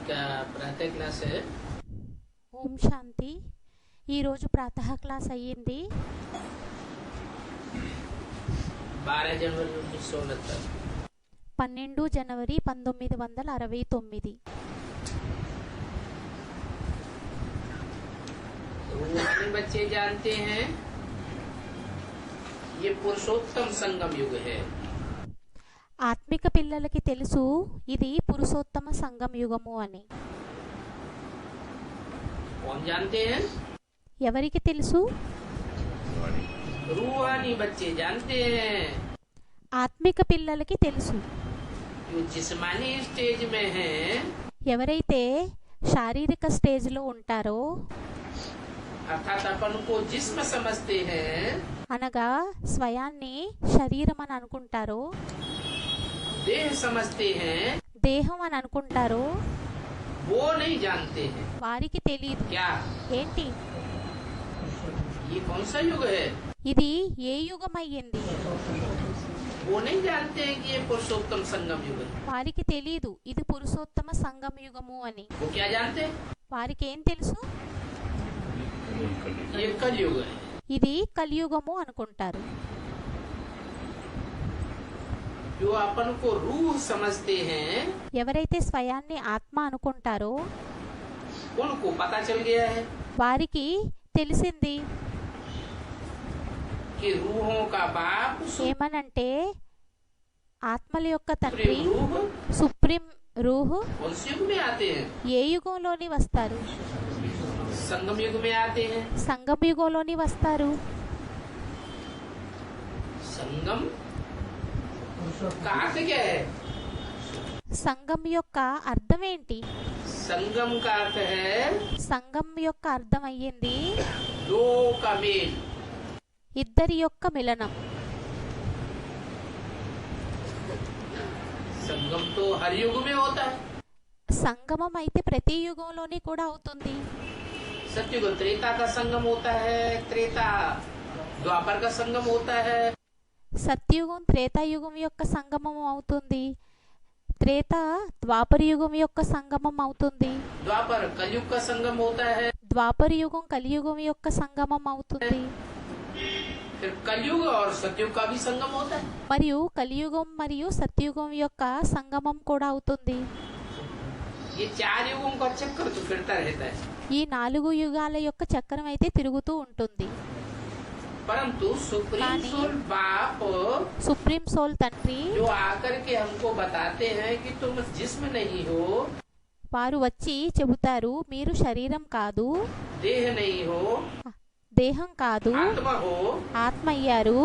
का प्रातः क्लास है। ఓం శాంతి. ఈరోజు ప్రాతः క్లాస్ అయ్యింది 12 जनवरी 1969। 12 జనవరి 1969. रूहानी बच्चे जानते हैं ये पुरुषोत्तम संगम युग है। ఆత్మిక పిల్లలకి తెలుసు ఇది పురుషోత్తమ సంగం యుగము అని. कौन जानते हैं? ఎవరికి తెలుసు? रूहानी बच्चे जानते हैं। ఆత్మిక పిల్లలకి తెలుసు. जो जिस्मानी स्टेज में हैं ఎవరైతే శారీరక స్టేజ్లో ఉంటారో, अर्थात अपन को जिस्म समझते हैं, అనగా స్వయాన్ని శరీరం అని అనుకుంటారో, देह समझते हैं, దేహం అని అనుకుంటారో, वो नहीं जानते हैं। వారికి తెలియదు. क्या ఏంటి ये कौन सा युग है? ఇది ఏ యుగం అయ్యింది? वो नहीं जानते हैं कि ये पुरुषोत्तम संगम युग है। వారికి తెలియదు ఇది పురుషోత్తమ సంగం యుగము అని. वो क्या जानते हैं? వారికి ఏం తెలుసు? ये कल युग है। ఇది కలియుగము అనుకుంటారు. जो अपन को रूह समझते हैं ఎవరైతే స్వయాన్ని ఆత్మ అనుకుంటారో उनको पता चल गया है వారికి తెలిసింది कि रूहों का बाप ఏమనంటే ఆత్మల యొక్క తండ్రి सुप्रीम रूह సుప్రీం రూహ్ उस युग में आते हैं, ఏ యుగంలోని వస్తారు? संगम युग में आते हैं। సంగమ యుగంలోని వస్తారు. संगम का अर्थ क्या है? సంగం యొక్క అర్థం ఏంటి? संगम का अर्थ है సంగం యొక్క అర్థం అయ్యింది दो का मेल। ఇద్దరి యొక్క మిలనం. संगम तो हर युग में होता है। సంగమం అయితే ప్రతి యుగంలోని కూడా అవుతుంది. सत्युग त्रेता का संगम होता है, त्रेता द्वापर का संगम होता है, సత్యుగం త్రేతాయుగం యొక్క సంగమం అవుతుంది. త్రేత ద్వాపర యుగం యొక్క సంగమం అవుతుంది. द्वापर कलयुग का संगम होता है, ద్వాపర యుగం కలియుగం యొక్క సంగమం అవుతుంది. फिर कलयुग और सतयुग का भी संगम होता है। మరియు కలియుగం మరియు సత్యుగం యొక్క సంగమం కూడా అవుతుంది. ये चार युगों का चक्कर तो फिरता रहता है, ఈ 4 యుగాల యొక్క చక్రం అయితే తిరుగుతూ ఉంటుంది. परंतु सुप्रीम पानी। सोल बाप సుప్రీం సోల్ తండ్రి जो आकर के हमको बताते हैं कि तुम जिस्म नहीं हो, వారు వచ్చి చెబుతారు మీరు శరీరం కాదు, देह नहीं हो, దేహం కాదు, आत्मा हो, ఆత్మ అయ్యారు,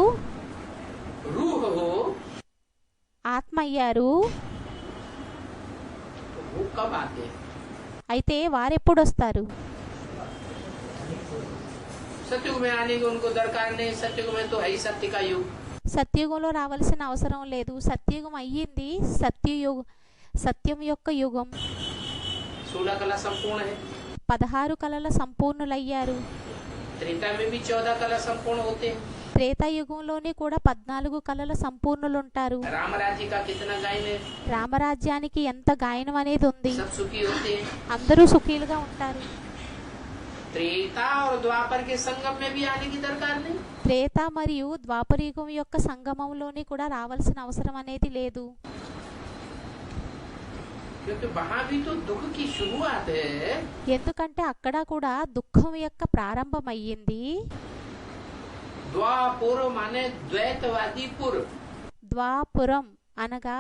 रूह हो, ఆత్మ అయ్యారు. तो वो कब आते हैं? అయితే వారెప్పుడు వస్తారు? सतयुग में आने की उनको दरकार नहीं। सतयुग में तो है ही सत्य का युग। సత్యుగంలో రావాల్సిన అవసరం లేదు. సత్యుగం అయ్యింది. సత్యం యొక్క యుగం. 16 कला संपूर्ण है। 16 కళల సంపూర్ణులయ్యారు. त्रेता में भी 14 कला संपूर्ण होते हैं। త్రేతాయుగంలోనే కూడా 14 కళల సంపూర్ణులుంటారు. राम राज्य का कितना गायन है, రామరాజ్యానికి ఎంత గాయనం అనేది ఉంది. सब सुखी होते हैं। అందరూ సుఖీలుగా ఉంటారు. त्रेता और द्वापर के संगम में भी आने की दरकार नहीं, త్రేత మరియు ద్వాపరయుగం యొక్క సంగమంలోని కూడా రావాల్సిన అవసరం అనేది లేదు. क्योंकि वहाँ भी तो दुख की शुरुआत है। ఎందుకంటే అక్కడ కూడా దుఃఖం యొక్క ప్రారంభం అయ్యింది. द्वापुर माने द्वैतवादी पुर, ద్వాపురం అనగా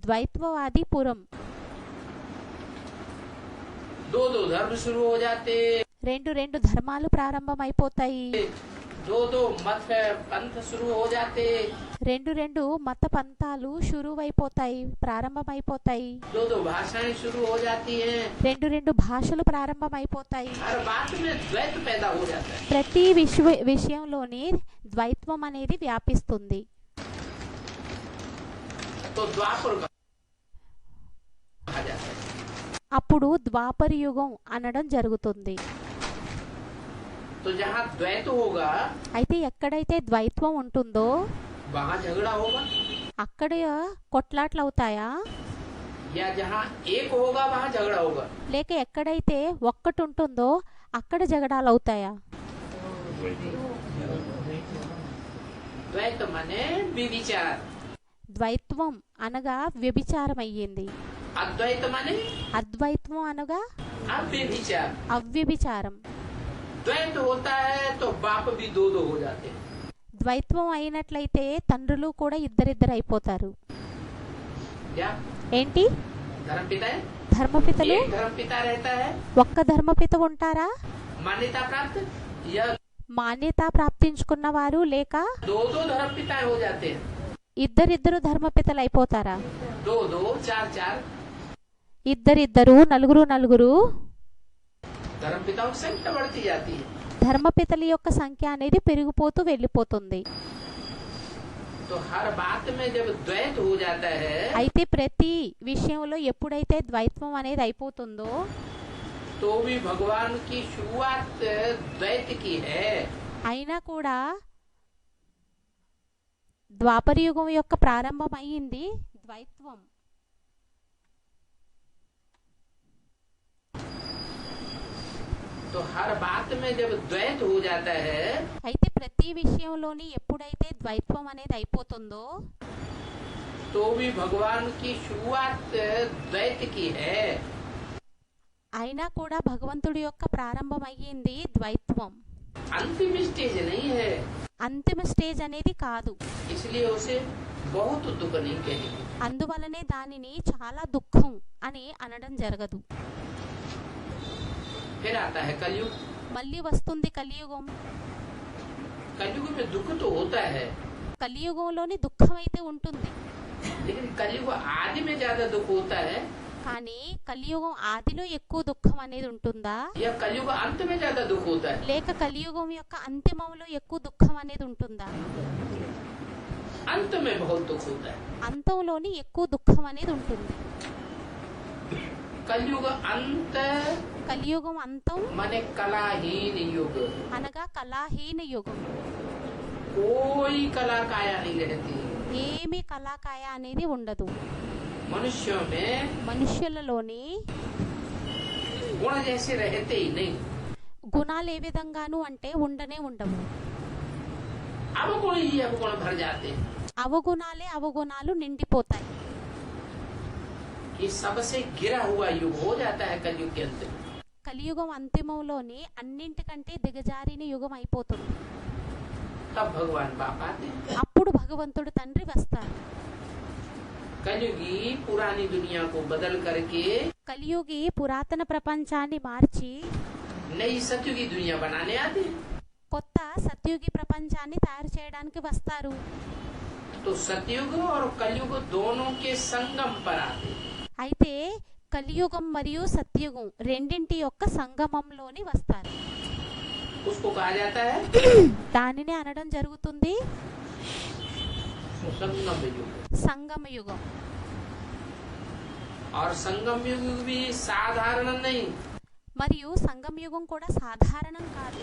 ద్వైత్వవాది పురం. दो दो धर्म शुरू हो जाते, రెండు ధర్మాలు ప్రారంభమైపోతాయి. दो मत पंथ शुरू हो जाते, రెండు మత పంథాలు షురువైపోతాయి, ప్రారంభమైపోతాయి. दो भाषाएं शुरू हो जाती हैं। రెండు భాషలు ప్రారంభమైపోతాయి. हर बात में द्वैत पैदा हो जाता है। ప్రతి విషయంలోని ద్వైత్వం అనేది వ్యాపిస్తుంది. तो द्वापर कहा जाता है। అప్పుడు ద్వాపర యుగం అనడం జరుగుతుంది. तो जहाँ द्वैत होगा అయితే ఎక్కడైతే ద్వైత్వం ఉంటుందో वहाँ झगड़ा होगा, అక్కడ కొట్లాట్లు అవుతాయా? या जहाँ एक होगा वहाँ झगड़ा होगा। లేక ఎక్కడైతే ఒక్కటి ఉంటుందో అక్కడ జగడాలు అవుతాయా? द्वैत माने विविचार, ద్వైత్వం అనగా వ్యభిచారం అయ్యింది. अद्वैत माने అద్వైత్వం అనగా अव्यभिचार। అవ్యభిచారం. द्वैत होता है तो बाप भी दो दो हो जाते हैं। ద్వైత్వం అయినట్లయితే తండ్రులు కూడా ఇద్దరిద్దరు అయిపోతారు. क्या ఏంటి? धर्मपिता है, ధర్మపితలు एक धर्मपिता रहता है, ఒక్క ధర్మపిత ఉంటారా? मान्यता प्राप्त, या మాన్యత ప్రాప్తించుకున్న వారు లేక दो दो धर्मपिता हो जाते हैं। ఇద్దరిద్దరు ధర్మపితలు అయిపోతారా? दो दो चार चार ఇద్దరిద్దరు నలుగురు నలుగురు धर्मपिताओं की संख्या बढ़ती जाती है। ధర్మపితల యొక్క సంఖ్య అనేది పెరిగిపోతూ వెళ్ళిపోతుంది. तो हर बात में जब द्वैत हो जाता है అయితే ప్రతి విషయంలో ఎప్పుడైతే ద్వైత్వం అనేది అయిపోతుందో तो भी भगवान की शुरुआत द्वैत की है। అయినా కూడా ద్వాపర యుగం యొక్క ప్రారంభం అయ్యింది ద్వైత్వం. तो हर बात में जब द्वैत हो जाता है అయితే ప్రతి విషయంలోని ఎప్పుడైతే ద్వైత్వం అనేది అయిపోతుందో तो भी भगवान की शुरुआत द्वैत की है। అయినా కూడా భగవంతుడి యొక్క ప్రారంభం అయ్యింది ద్వైత్వం. अंतिम स्टेज नहीं है, అంతిమ స్టేజ్ అనేది కాదు. इसलिए उसे बहुत दुख नहीं कहेंगे। అందువలనే దానిని చాలా దుఃఖం అని అనడం జరగదు. फिर आता है कलयुग। మళ్ళీ వస్తుంది కలియుగం. कलयुग में दुख तो होता है, కలియుగంలోని దుఃఖం అయితే ఉంటుంది. लेकिन कलयुग आदि में ज्यादा दुख होता है కానీ కలియుగం ఆదిలో ఎక్కువ దుఃఖం అనేది ఉంటుందా? या कलयुग अंत में ज्यादा दुख होता है? లేక కలియుగం యొక్క అంతిమంలో ఎక్కువ దుఃఖం అనేది ఉంటుందా? अंत में बहुत दुख होता है। అంతంలోని ఎక్కువ దుఃఖం అనేది ఉంటుంది. कलयुग अंत కలియుగం అంతం माने कलाहीन युग, అనగా కళాహీన యుగం. कोई कला काया नहीं रहती। ఏమి కళాకాయ అనేది ఉండదు. मनुष्यों में మనుష్యులలోని गुण जैसे रहते ही नहीं। గుణాలు ఏ విధంగాను అంటే ఉండనే ఉండవు. अवगुण ही अवगुण भर जाते हैं। అవగుణాలే అవగుణాలు నిండిపోతాయి. ये सबसे गिरा हुआ युग हो जाता है कलयुग के अंत में। కలియుగం అంతిమంలోని అన్నింటికంటే దిగజారిన యుగం అయిపోతుంది. तब भगवान बाप आते हैं। అప్పుడు భగవంతుడు తండ్రి వస్తారు. कलयुगी पुरानी दुनिया को बदल करके కలియుగి పురాతన ప్రపంచాన్ని మార్చి नई सतयुगी दुनिया बनाने आते हैं। కొత్త సత్యుగి ప్రపంచాన్ని తయారు చేయడానికి వస్తారు. तो सतयुग और कलयुग दोनों के संगम पर आते हैं। అయితే కలియుగం మరియు సత్యుగం రెండింటి యొక్క సంగమంలోని వస్తారు. उसको कहा जाता है దానిని అనడం జరుగుతుంది संगम युग। సంగమ యుగం. और संगम युग भी साधारण नहीं, మరియు సంగమ యుగం కూడా సాధారణం కాదు.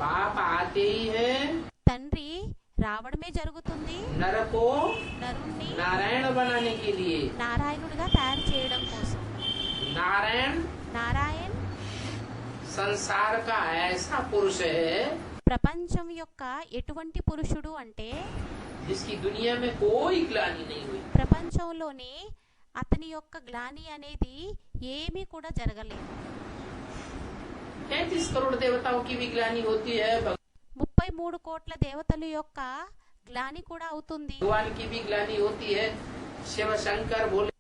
बाप आते ही हैं తండ్రి రావడమే జరుగుతుంది नर को నరుణ్ణి नारायण बनाने के लिए। నారాయణుడిగా తయారు చేయడం కోసం. नारायण నారాయణ్ संसार का ऐसा पुरुष है ప్రపంచం యొక్క ఎటువంటి పురుషుడు అంటే जिसकी दुनिया में कोई ग्लानि नहीं हुई। ప్రపంచంలోనే అతని యొక్క గ్లాని అనేది ఏమీ కూడా జరగలేదు. 33 करोड़ देवताओं की भी ग्लानि होती है, 33 కోట్ల దేవతల యొక్క గ్లాని కూడా అవుతుంది. भगवान की भी ग्लानि होती है, शिव शंकर भोलेनाथ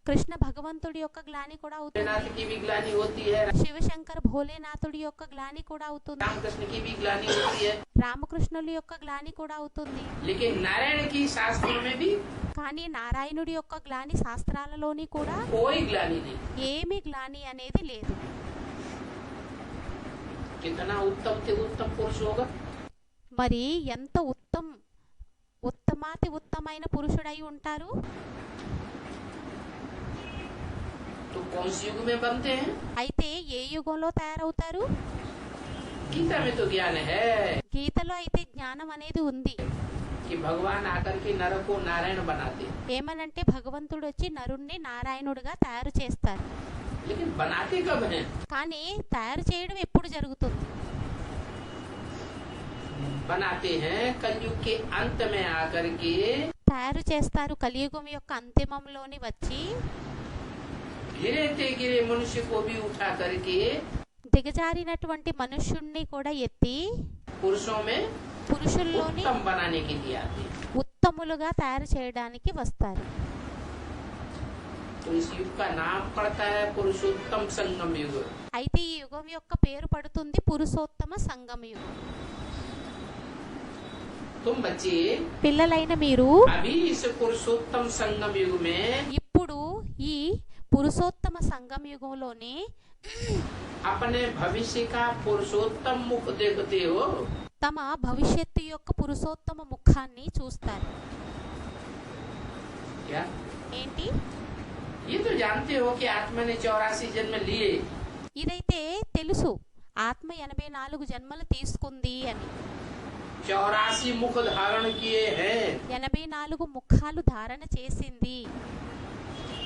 కృష్ణ భగవంతుడి యొక్క గ్లాని కూడా అవుతుంది. की भी ग्लानि होती है, శివశంకర్ భోలేనాథుడి యొక్క గ్లాని కూడా అవుతుంది. रामकृष्ण की भी ग्लानि होती है। రామకృష్ణుల యొక్క గ్లాని కూడా అవుతుంది. लेकिन नारायण की शास्त्रों में भी కానీ నారాయణుడి యొక్క గ్లాని శాస్త్రాలలోని కూడా कोई ग्लानि नहीं। ఏమి గ్లాని అనేది లేదు. कितना उत्तम से उत्तम पुरुष होगा। మరి ఎంత ఉత్తమాతి ఉత్తమైన పురుషుడై ఉంటారు. तो कौन सी युग में बनते हैं? అయితే ఏ యుగంలో తయారవుతారు? गीता में तो ज्ञान है గీతలో అయితే జ్ఞానం అనేది ఉంది. कि भगवान आकर के नर को नारायण बनाते, ఏమనంటే భగవంతుడు వచ్చి నరుణ్ణి నారాయణుడిగా తయారు చేస్తారు. लेकिन बनाते कब हैं? కానీ తయారు చేయడం ఎప్పుడు జరుగుతుంది? बनाते हैं कलयुग के अंत में आकर के, తయారు చేస్తారు కలియుగం యొక్క అంతిమంలోని వచ్చి गिरे थे गिरे मनुष्य को भी उठा करके దిగజారినటువంటి మనుష్యుణ్ణి కూడా ఎత్తి पुरुषों में పురుషుల్లోని उत्तम बनाने के लिए आते। ఉత్తములుగా తయారు చేయడానికి వస్తారు. तो इस युग का नाम पड़ता है पुरुषोत्तम संगम युग। అయితే ఈ యుగం యొక్క పేరు పడుతుంది పురుషోత్తమ సంగమ యుగం. तुम बच्चे పిల్లలైన మీరు अभी इस पुरुषोत्तम संगम युग में ఇప్పుడు ఈ పురుషోత్తమ సంగమ యుగంలోని अपने भविष्य का पुरुषोत्तम मुख देखते हो। తమ భవిష్యత్తు యొక్క పురుషోత్తమ ముఖాన్ని చూస్తారు. क्या ఏంటి? ये तो जानते हो कि आत्मा ने 84 जन्म लिए, ఇదైతే తెలుసు, ఆత్మ 84 జన్మలు తీసుకుంది అని. 84 मुख धारण किए हैं, 84 ముఖాలు ధారణ చేసింది.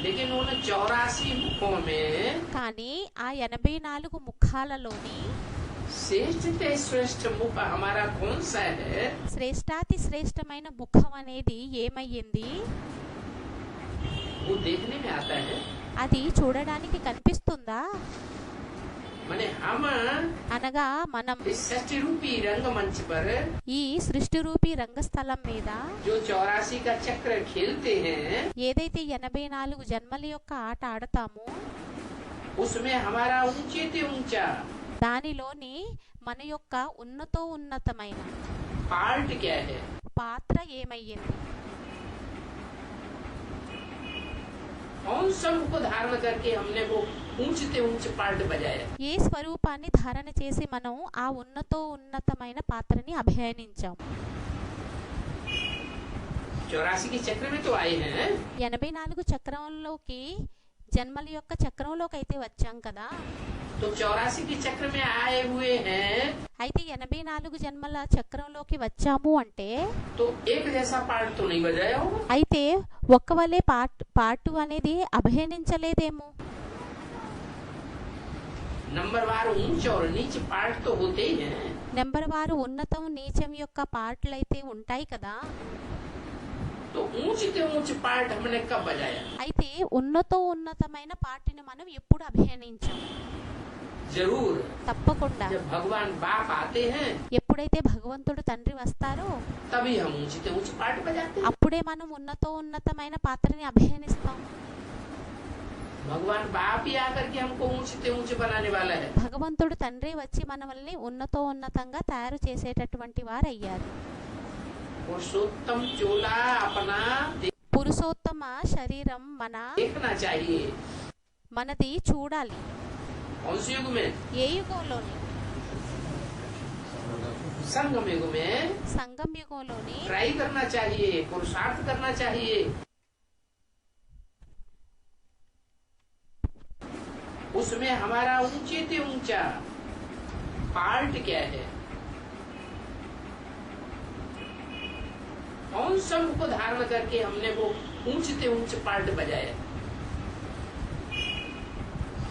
लेकिन उन 84 मुखों में కానీ ఆ 84 ముఖాలలోని श्रेष्ठ से श्रेष्ठ मुख हमारा कौन सा है? శ్రేష్టాతి శ్రేష్టమైన ముఖం అనేది ఏమయ్యింది? वो देखने में आता है। అది చూడడానికి కనిపిస్తుందా? माने हम అనగా మనం इस सृष्टि रूपी रंगमंच पर ఈ సృష్టి రూపీ రంగస్థలం మీద जो 84 का चक्र खेलते हैं, ఏదైతే 84 జన్మల యొక్క ఆట ఆడతామో उसमें हमारा ऊंचे से ऊंचा దానిలోని మన యొక్క ఉన్నతమైన पार्ट क्या है? పాత్ర ఏమయ్యింది? कौन सा मुख धारण करके हमने वो ऊंचते ऊंच पार्ट बजाया? ఏ స్వరూపాన్ని ధారణ చేసి మనం ఆ ఉన్నతమైన పాత్రని అభినయించాం? 84 के चक्र में तो आए हैं, 84 చక్రంలోకి జన్మల యొక్క చక్రంలోకి అయితే వచ్చాం కదా. तो 84 के चक्र में आए हुए हैं, అయితే 84 జన్మల చక్రంలోకి వచ్చాము అంటే तो एक जैसा पार्ट तो नहीं बजाया होगा। అయితే ఒక్కవలే పాటు అనేది అభినయించలేదేమో. नंबर वार ऊंच और नीच पार्ट तो होते ही हैं, నెంబర్ వారు ఉన్నతం నీచం యొక్క పాటలు అయితే ఉంటాయి కదా. तो ऊंचते ऊंच पार्ट हमने कब बजाया? అయితే ఉన్నతమైన పాటని మనం ఎప్పుడు అభినయించాం? जरूर తప్పకుండా जब भगवान बाप आते हैं ఎప్పుడైతే భగవంతుడు తండ్రి వస్తారో तभी हम ऊंचते ऊंच पार्ट बजाते हैं। అప్పుడే మనం ఉన్నతమైన పాత్రని అభినయిస్తాం. भगवान बाप ही आकर के हमको ऊंचते ऊंच बनाने वाला है। భగవంతుడు తండ్రి వచ్చి మనల్ని ఉన్నతంగా తయారు చేసేటటువంటి వారు అయ్యారు. पुरुषोत्तम चोला अपना పురుషోత్తమ శరీరం देखना चाहिए। మనది చూడాలి. कौन से युग में? ఏ యుగంలోని? संगम युग में సంగం యుగంలోని ट्राई करना चाहिए, पुरुषार्थ करना चाहिए। उसमें हमारा ऊंचे से ऊंचा पार्ट क्या है? कौन सा मुख धारण करके हमने वो ऊंचते ऊंच पार्ट बजाया?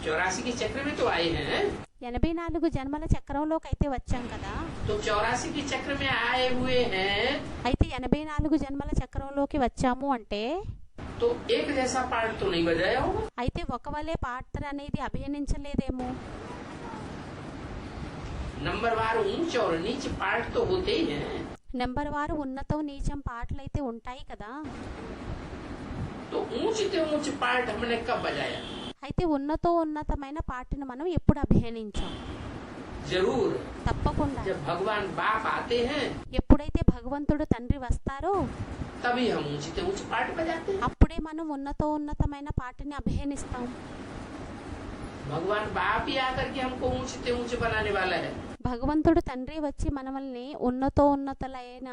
84 के चक्र में तो आए हैं, 84 జన్మల చక్రంలోకి అయితే వచ్చాం కదా. तो 84 के चक्र में आए हुए हैं, అయితే 84 జన్మల చక్రంలోకి వచ్చాము అంటే तो एक जैसा पार्ट तो नहीं बजाया होगा। అయితే ఒకవలే పాత్ర అనేది అభినయించలేదేమో. नंबर वार ऊंच और नीच पार्ट तो होते ही हैं, నెంబర్ వారు ఉన్నతం నీచం పాటలు అయితే ఉంటాయి కదా. तो ऊंचते ऊंच पार्ट हमने कब बजाया? అయితే ఉన్నతమైన పాటను మనం ఎప్పుడు అభినయించాం? जरूर తప్పకుండా जब भगवान बाप आते हैं ఎప్పుడైతే భగవంతుడు తండ్రి వస్తారో तभी हम ऊंचते ऊंच पार्ट बजाते हैं। అప్పుడే మనం ఉన్నతమైన పాటని అభినయిస్తాం. भगवान बाप ही आकर के हमको ऊंचते ऊंच बनाने वाला है। భగవంతుడు తండ్రి వచ్చి మనల్ని ఉన్నతలైన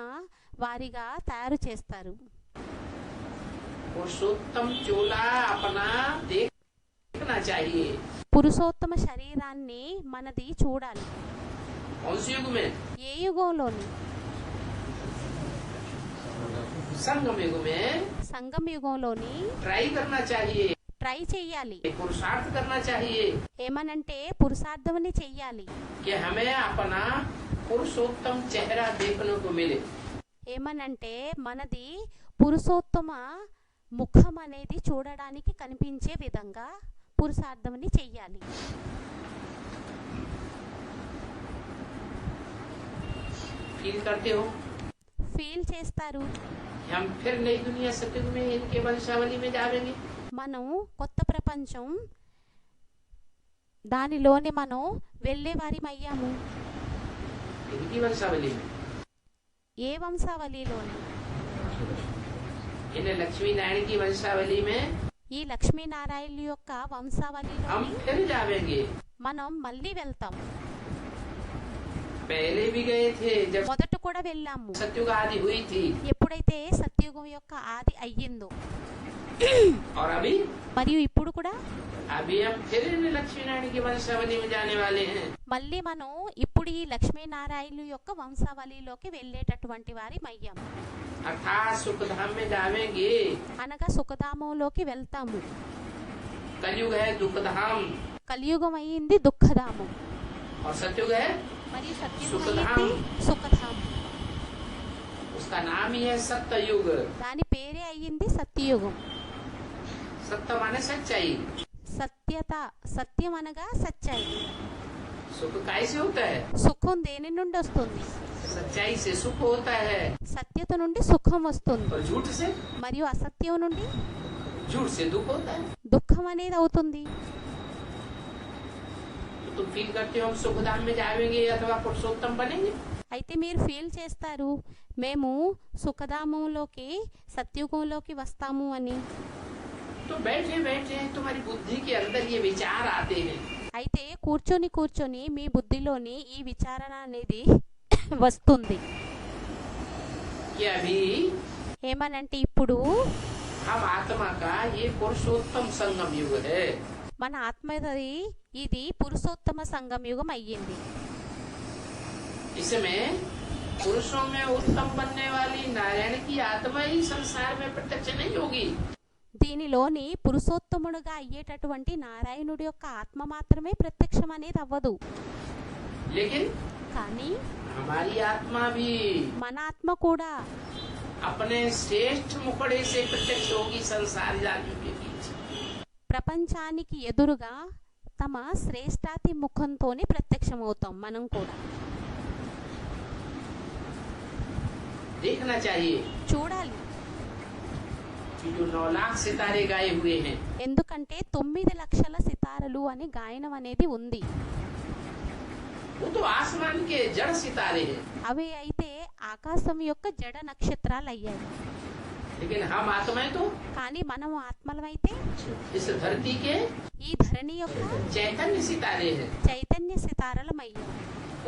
వారిగా తయారు చేస్తారు. पुरुषोत्तम चोला अपना देखना चाहिए। పురుషోత్తమ శరీరాన్ని మనది చూడాలి. कौन से युग में? ఏ యుగంలోని? संगम युग में సంగమ యుగంలోని ट्राई करना चाहिए, ట్రై చెయ్యాలి. पुरुषार्थ करना चाहिए ఏమనంటే పురుషార్థమని చెయ్యాలి. कि हमें अपना पुरुषोत्तम चेहरा देखने को मिले. ఏమనంటే మనది పురుషోత్తమ ముఖం అనేది చూడడానికి కనిపించే విధంగా పురుషార్థమని చెయ్యాలి. फील करते हो ఫీల్ చేస్తారు. हम फिर नई दुनिया सतयुग में इनके वंशावली में जाएंगे. మనం కొత్త ప్రపంచం దానిలోనే మనం వెళ్ళేవారిమయ్యాము. इनकी वंशावली में ఏ వంశావళిలోని? इन्हें लक्ष्मी नारायण की वंशावली में ఈ లక్ష్మీనారాయణ యొక్క हम వంశావళిలో फिर जाएंगे. మనం మళ్ళీ వెళ్తాం. पहले भी गए थे जब మొదట కూడా వెళ్ళాము, सतयुग आदि हुई थी. ఎప్పుడైతే సత్యయుగం యొక్క ఆది అయ్యిందో. और अभी మరియు ఇప్పుడు కూడా अभी हम फिर इन लक्ष्मी नारायण की वंशावली में जाने वाले हैं. మళ్ళీ మనం ఇప్పుడు ఈ లక్ష్మీనారాయణ యొక్క వంశావళిలోకి వెళ్ళేటటువంటి వారి మయ్యాం. अर्थात सुखधाम में जाएंगे. అనగా సుఖధామంలోకి వెళ్తాము. कलयुग है दुखधाम కలియుగం అయ్యింది దుఃఖధామం, और सतयुग है మరియు సత్యుగం సుఖధామం. అయ్యింది సుఖధామం. उसका नाम ही है सत्ययुग. దాని పేరే అయ్యింది సత్యయుగం. सत्य माने सच्चाई. సత్యత, సత్యం అనగా సచ్చాయి. सुख कैसे होता है? సుఖం దేని నుండి వస్తుంది? सच्चाई से सुख होता है. సత్యత నుండి సుఖం వస్తుంది, और झूठ से మరియు అసత్యం నుండి झूठ से दुख होता है. దుఃఖం అనేది అవుతుంది. तो तुम फील करते हो हम सुखधाम में जाएंगे अथवा पुरुषोत्तम बनेंगे. అయితే మీరు ఫీల్ చేస్తారు మేము సుఖధామంలోకి సత్యుగంలోకి వస్తాము అని. तो बैठे बैठे तुम्हारी बुद्धि के अंदर ये विचार आते हैं. అయితే కూర్చొని కూర్చొని మీ బుద్ధిలోని ఈ విచారణ అనేది వస్తుంది. कि अभी ఏమనంటే ఇప్పుడు हम आत्मा का ये पुरुषोत्तम संगम युग है. మన ఆత్మది ఇది పురుషోత్తమ సంగమ యుగం అయ్యింది. इसमें पुरुषों में उत्तम बनने वाली नारायण की आत्मा ही संसार में प्रत्यक्ष नहीं होगी. దీనిలోని పురుషోత్తముడుగా అయ్యేటటువంటి నారాయణుడి యొక్క ఆత్మ మాత్రమే ప్రత్యక్షం అనేది అవ్వదు. लेकिन కానీ हमारी आत्मा भी మన ఆత్మ కూడా अपने श्रेष्ठ मुखड़े से प्रत्यक्ष होगी संसार जातियों के बीच. ప్రపంచానికి ఎదురుగా తమ శ్రేష్టాతి ముఖంతోనే ప్రత్యక్షమవుతాం మనం కూడా. देखना चाहिए చూడాలి, कि जो 9 लाख सितारे गाए हुए हैं ఎందుకంటే 9 లక్షల సితారలు అని గాయనం అనేది ఉంది. वो तो आसमान के जड़ सितारे हैं. అవి అయితే ఆకాశం యొక్క జడ నక్షత్రాలు అయ్యాయి. लेकिन हम आत्माएं तो కానీ మనం ఆత్మలమైతే इस धरती के ఈ ధరణి యొక్క चैतन्य सितारे हैं. చైతన్య సితారలమయ్యాం.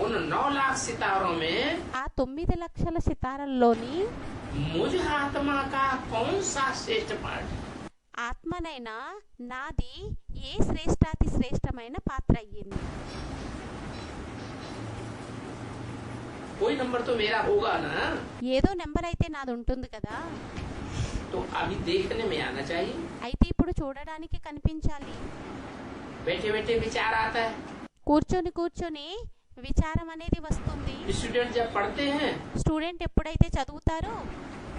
उन 9 लाख सितारों में ఆ 9 లక్షల సితారల్లోని मुझ आत्मा का कौन सा श्रेष्ठ पाठ? ఆత్మనైనా నాది ఏ శ్రేష్టాతి శ్రేష్టమైన పాత్ర అయ్యింది? कोई नंबर तो मेरा होगा ना. ఏదో నెంబర్ అయితే నాది ఉంటుంది కదా. तो अभी देखने में आना चाहिए. అయితే ఇప్పుడు చూడడానికి కనిపించాలి. बैठे बैठे विचार आता है. కూర్చొని కూర్చొని విచారం అనేది వస్తుంది. स्टूडेंट जब पढ़ते हैं స్టూడెంట్ ఎప్పుడైతే చదువుతారో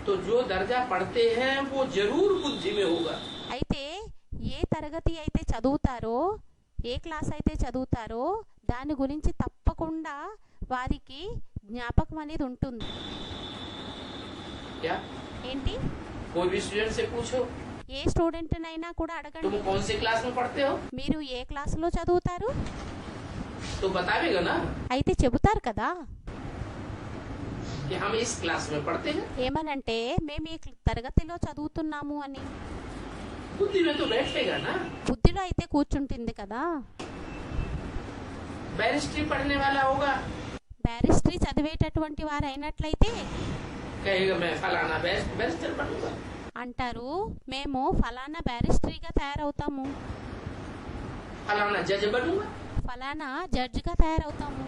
तो जो दर्जा पढ़ते हैं वो जरूर बुद्धि में होगा. అయితే ఏ తరగతి అయితే చదువుతారో, ఏ క్లాస్ అయితే చదువుతారో దాని గురించి తప్పకుండా వారికి జ్ఞాపకం అనేది ఉంటుంది. क्या ఏంటి? कोई भी स्टूडेंट से पूछो ఏ స్టూడెంట్నైనా కూడా तुम అడగండి, कौन से क्लास में पढ़ते हो మీరు ఏ క్లాసులో చదువుతారు? तो बतावेगा ना అయితే చెబుతారు కదా कि हम इस क्लास में पढ़ते हैं. ఏమనంటే మేము ఈ తరగతిలో చదువుతున్నాము అని. बुद्धि में तो बैठेगा ना. బుద్ధిలో అయితే కూర్చుంటుంది కదా. बैरिस्ट्री पढ़ने वाला होगा బ్యారిస్టరీ చదివేటటువంటి వారు అయినట్లయితే कहेगा मैं फलाना बैरिस्टर बनूंगा. అంటారు మేము ఫలానా బ్యారిస్టరీగా తయారవుతాము, फलाना जज बनूंगा. ఫలానా జడ్జిగా తయారవుతాము.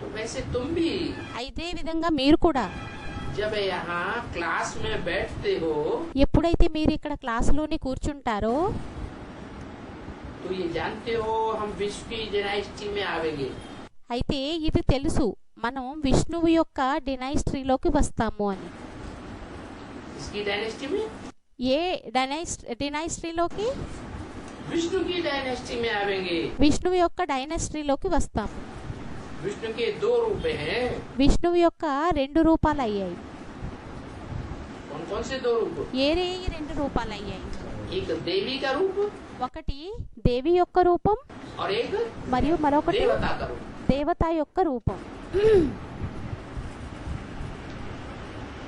तो वैसे तुम भी అయితే విధంగా మీరు కూడా जब यहाँ क्लास में बैठते हो ఎప్పుడైతే మీరు ఇక్కడ క్లాసులోని కూర్చుంటారో तो ये जानते हो हम विश्व की डायनेस्टी में आवेंगे। అయితే ఇది తెలుసు మనం విష్ణువు యొక్క డినైస్ట్రీలోకి వస్తాము అని. इसकी डायनेस्टी में ఏ డినైస్ట్రీలోకి? विष्णु की डायनेस्टी में आवेंगे। విష్ణువు యొక్క డైనస్ట్రీలోకి వస్తాము. विष्णु के दो रूप हैं। విష్ణువు యొక్క రెండు రూపాలు అయ్యాయి. कौन कौन से दो रूप? ఏ రెండు రూపాలు అయ్యాయి? एक देवी का रूप ఒకటి దేవి యొక్క రూపం और एक మరియు మరొకటి देवता का रूप। దేవత యొక్క రూపం.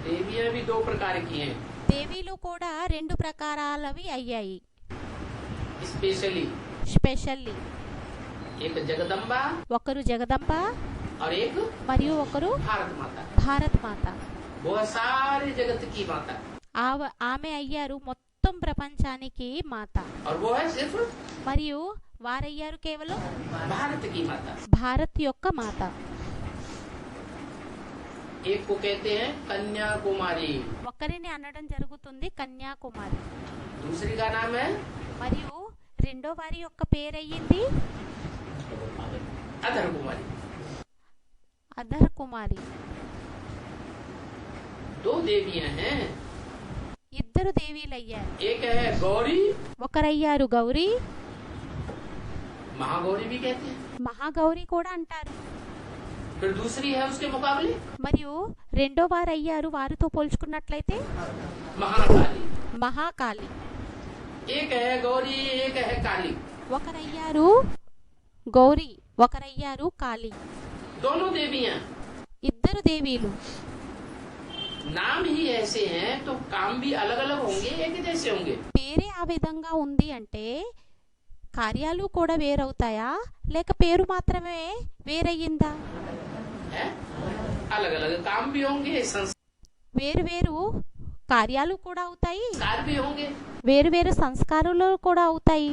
देवियां भी दो प्रकार की हैं। దేవీలు కూడా రెండు ప్రకారాలవి అయ్యాయి. स्पेशली స్పెషల్లీ एक जगदम्बा ఒకరు జగదంబ और एक మరియు ఒకరు भारत माता। భారత్ మాత. बहुत सारे जगत की माता ఆమె అయ్యారు మొత్తం ప్రపంచానికి మాత. और वो है सिर्फ మరియు వారయ్యారు కేవలం भारत की माता। భారత్ యొక్క మాత. एक को कहते हैं कन्याकुमारी, ఒకరిని అనడం జరుగుతుంది కన్యాకుమారి. दूसरी का नाम है మరియు రెండో వారి యొక్క పేరయ్యింది अधर कुमारी। అధర్ కుమారి. दो देवियां हैं। ఇద్దరు దేవీలయ్యారు. एक है गौरी, ఒకరయ్యారు గౌరీ, महागौरी भी कहते हैं। మహాగౌరి కూడా అంటారు. फिर दूसरी है उसके मुकाबले మరియు రెండో వారు అయ్యారు వారితో పోల్చుకున్నట్లయితే महाकाली। మహాకాళి. एक है गौरी, एक है काली। ఒకరయ్యారు గౌరీ, ఒకరయ్యారు కాళీ. दोनों देवियां ఇద్దరు దేవీలు. नाम ही ऐसे हैं तो काम भी अलग अलग होंगे, एक जैसे होंगे। పేరే ఆ విధంగా ఉంది అంటే కార్యాలు కూడా వేరవుతాయా లేక పేరు మాత్రమే వేరయ్యిందా? है अलग अलग काम भी होंगे, వేరు వేరు కార్యాలు కూడా అవుతాయి, संस्कार भी होंगे। వేరు వేరు సంస్కారాలు కూడా అవుతాయి.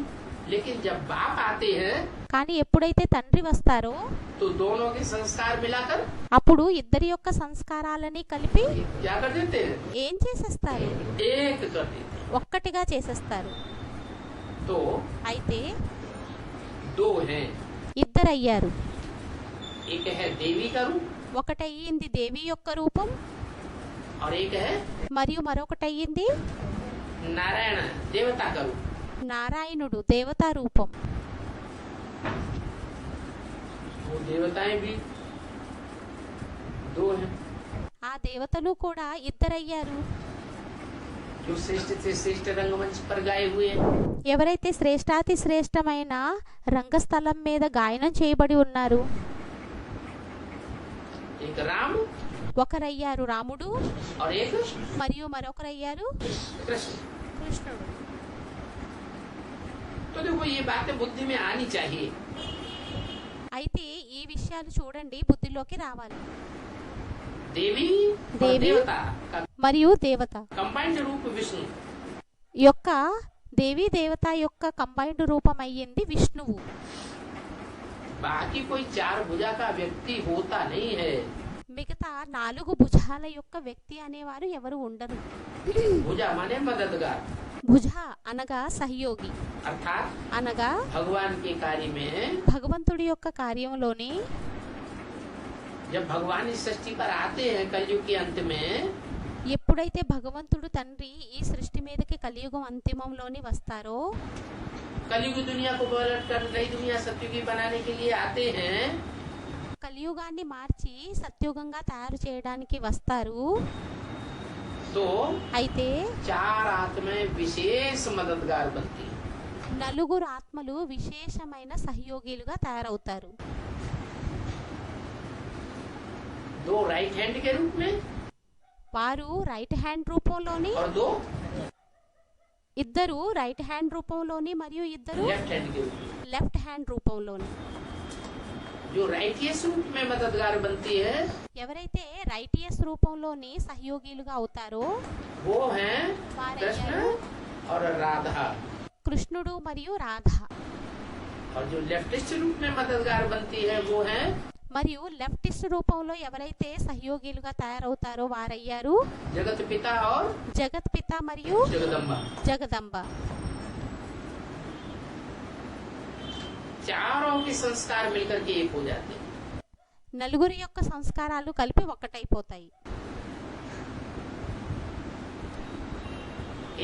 लेकिन जब बाप आते हैं కానీ ఎప్పుడైతే తండ్రి వస్తారో तो दोनों के संस्कार मिलाकर అప్పుడు ఇద్దరి యొక్క సంస్కారాలని కలిపి क्या कर देते हैं? ఏం చేసేస్తారు? एक कर देते हैं। ఒక్కటిగా చేసేస్తారు. तो అయితే दो हैं। ఇద్దరయ్యారు. एक है देवी का रूप ఒకటయ్యింది దేవి యొక్క రూపం और एक है మరియు మరొకటయ్యింది नारायण देवता का रूप। నారాయణుడు దేవతా రూపం. वो देवताएं भी दो हैं। ఆ దేవతలు కూడా ఇద్దరయ్యారు. जो श्रेष्ठ से श्रेष्ठ रंगमंच पर गाए हुए हैं। ఎవరైతే శ్రేష్టాతి శ్రేష్టమైన రంగస్థలం మీద గాయనం చేయబడి ఉన్నారు. एक राम ఒకరయ్యారు రాముడు और एक మరియు మరొకరయ్యారు कृष्ण। కృష్ణుడు. तो देखो ये बातें बुद्धि में आनी चाहिए। అయితే ఈ విషయాలు చూడండి బుద్ధిలోకి రావాలి. देवी और देवी देवता का మరియు దేవత कंबाइंड रूप विष्णु। యొక్క దేవి దేవత యొక్క కంబైన్డ్ రూపం అయ్యింది విష్ణువు. बाकी कोई चार भुजा का व्यक्ति होता नहीं है। మిగతా 4 భుజాల యొక్క వ్యక్తి అనేవారు ఎవరు ఉండరు. भुजा माने मददगार, భుజ అనగా సహయోగి, अर्थात అనగా भगवान के कार्य में భగవంతుడి యొక్క కార్యంలోని जब भगवान इस सृष्टि पर आते हैं कलयुग के अंत में, ఎప్పుడైతే భగవంతుడు తండ్రి ఈ సృష్టి మీదకి కలియుగం అంతిమంలోని వస్తారో कलयुग दुनिया को पलट कर नई दुनिया सत्युगी बनाने के लिए आते हैं, కలియుగాన్ని మార్చి సత్యుగంగా తయారు చేయడానికి వస్తారు. तो అయితే चार आत्माएं विशेष मददगार बनती हैं। 4 ఆత్మలు విశేషమైన సహయోగిలుగా తయారవుతారు. दो राइट हैंड के रूप में వారు రైట్ హ్యాండ్ రూపంలోని, और दो ఇద్దరు రైట్ హ్యాండ్ రూపంలోని మరియు ఇద్దరు लेफ्ट हैंड के रूप में। లెఫ్ట్ హ్యాండ్ రూపంలోని. जो राइटियस रूप में मददगार बनती है ఎవరైతే రైటియస్ రూపంలోని సహయోగిలుగా అవుతారో वो हैं कृष्ण వారయ్యారు और राधा। కృష్ణుడు మరియు రాధ. और जो लेफ्टिस्ट रूप में मददगार बनती है वो है మరియు లెఫ్టిస్ట్ రూపంలో ఎవరైతే సహయోగిలుగా తయారవుతారో వారయ్యారు जगत पिता और జగత్ పిత మరియు जगदम्बा। జగదంబ. चारों के संस्कार मिलकर के एक हो जाते हैं। నలుగురి యొక్క సంస్కారాలు కలిపి ఒక్కటైపోతాయి.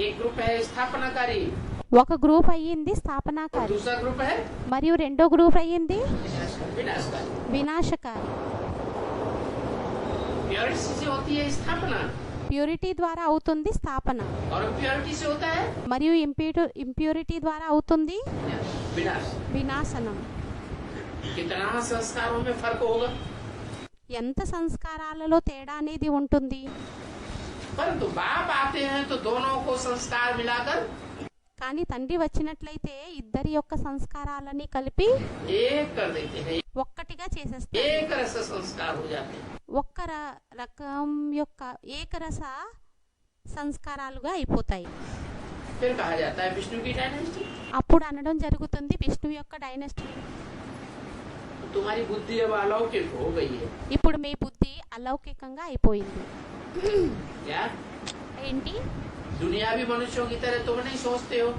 एक ग्रुप है स्थापनाकारी, ఒక గ్రూప్ అయ్యింది స్థాపనాకారి, दूसरा ग्रुप है మరియు రెండో గ్రూప్ అయ్యింది विनाशकारी। వినాశకారి. प्योरिटी से होती है स्थापना ప్యూరిటీ ద్వారా అవుతుంది స్థాపన, और प्योरिटी से होता है మరియు ఇంప్యూరిటీ ద్వారా అవుతుంది विनाश। వినాశనం. कितना संस्कारों में फर्क होगा, ఎంత సంస్కారాలలో తేడా అనేది ఉంటుంది. परंतु बाप आते हैं तो दोनों को संस्कार मिलाकर కానీ తండ్రి వచ్చినట్లయితే ఇద్దరి యొక్క సంస్కారాలని కలిపి एक कर देते हैं, ఒక్కటిగా చేసేస్తారు. एक रस संस्कार हो जाते हैं। ఒక్క రకం యొక్క ఏకరస సంస్కారాలుగా అయిపోతాయి. फिर कहा जाता है विष्णु की डायनेस्टी। అప్పుడు అనడం జరుగుతుంది విష్ణువు యొక్క డైనస్టీ. तुम्हारी बुद्धि अब अलौकिक हो गई है। ఇప్పుడు మీ బుద్ధి అలౌకికంగా అయిపోయింది. क्या ఏంటి? दुनियावी मनुष्यों की तरह तुम नहीं सोचते हो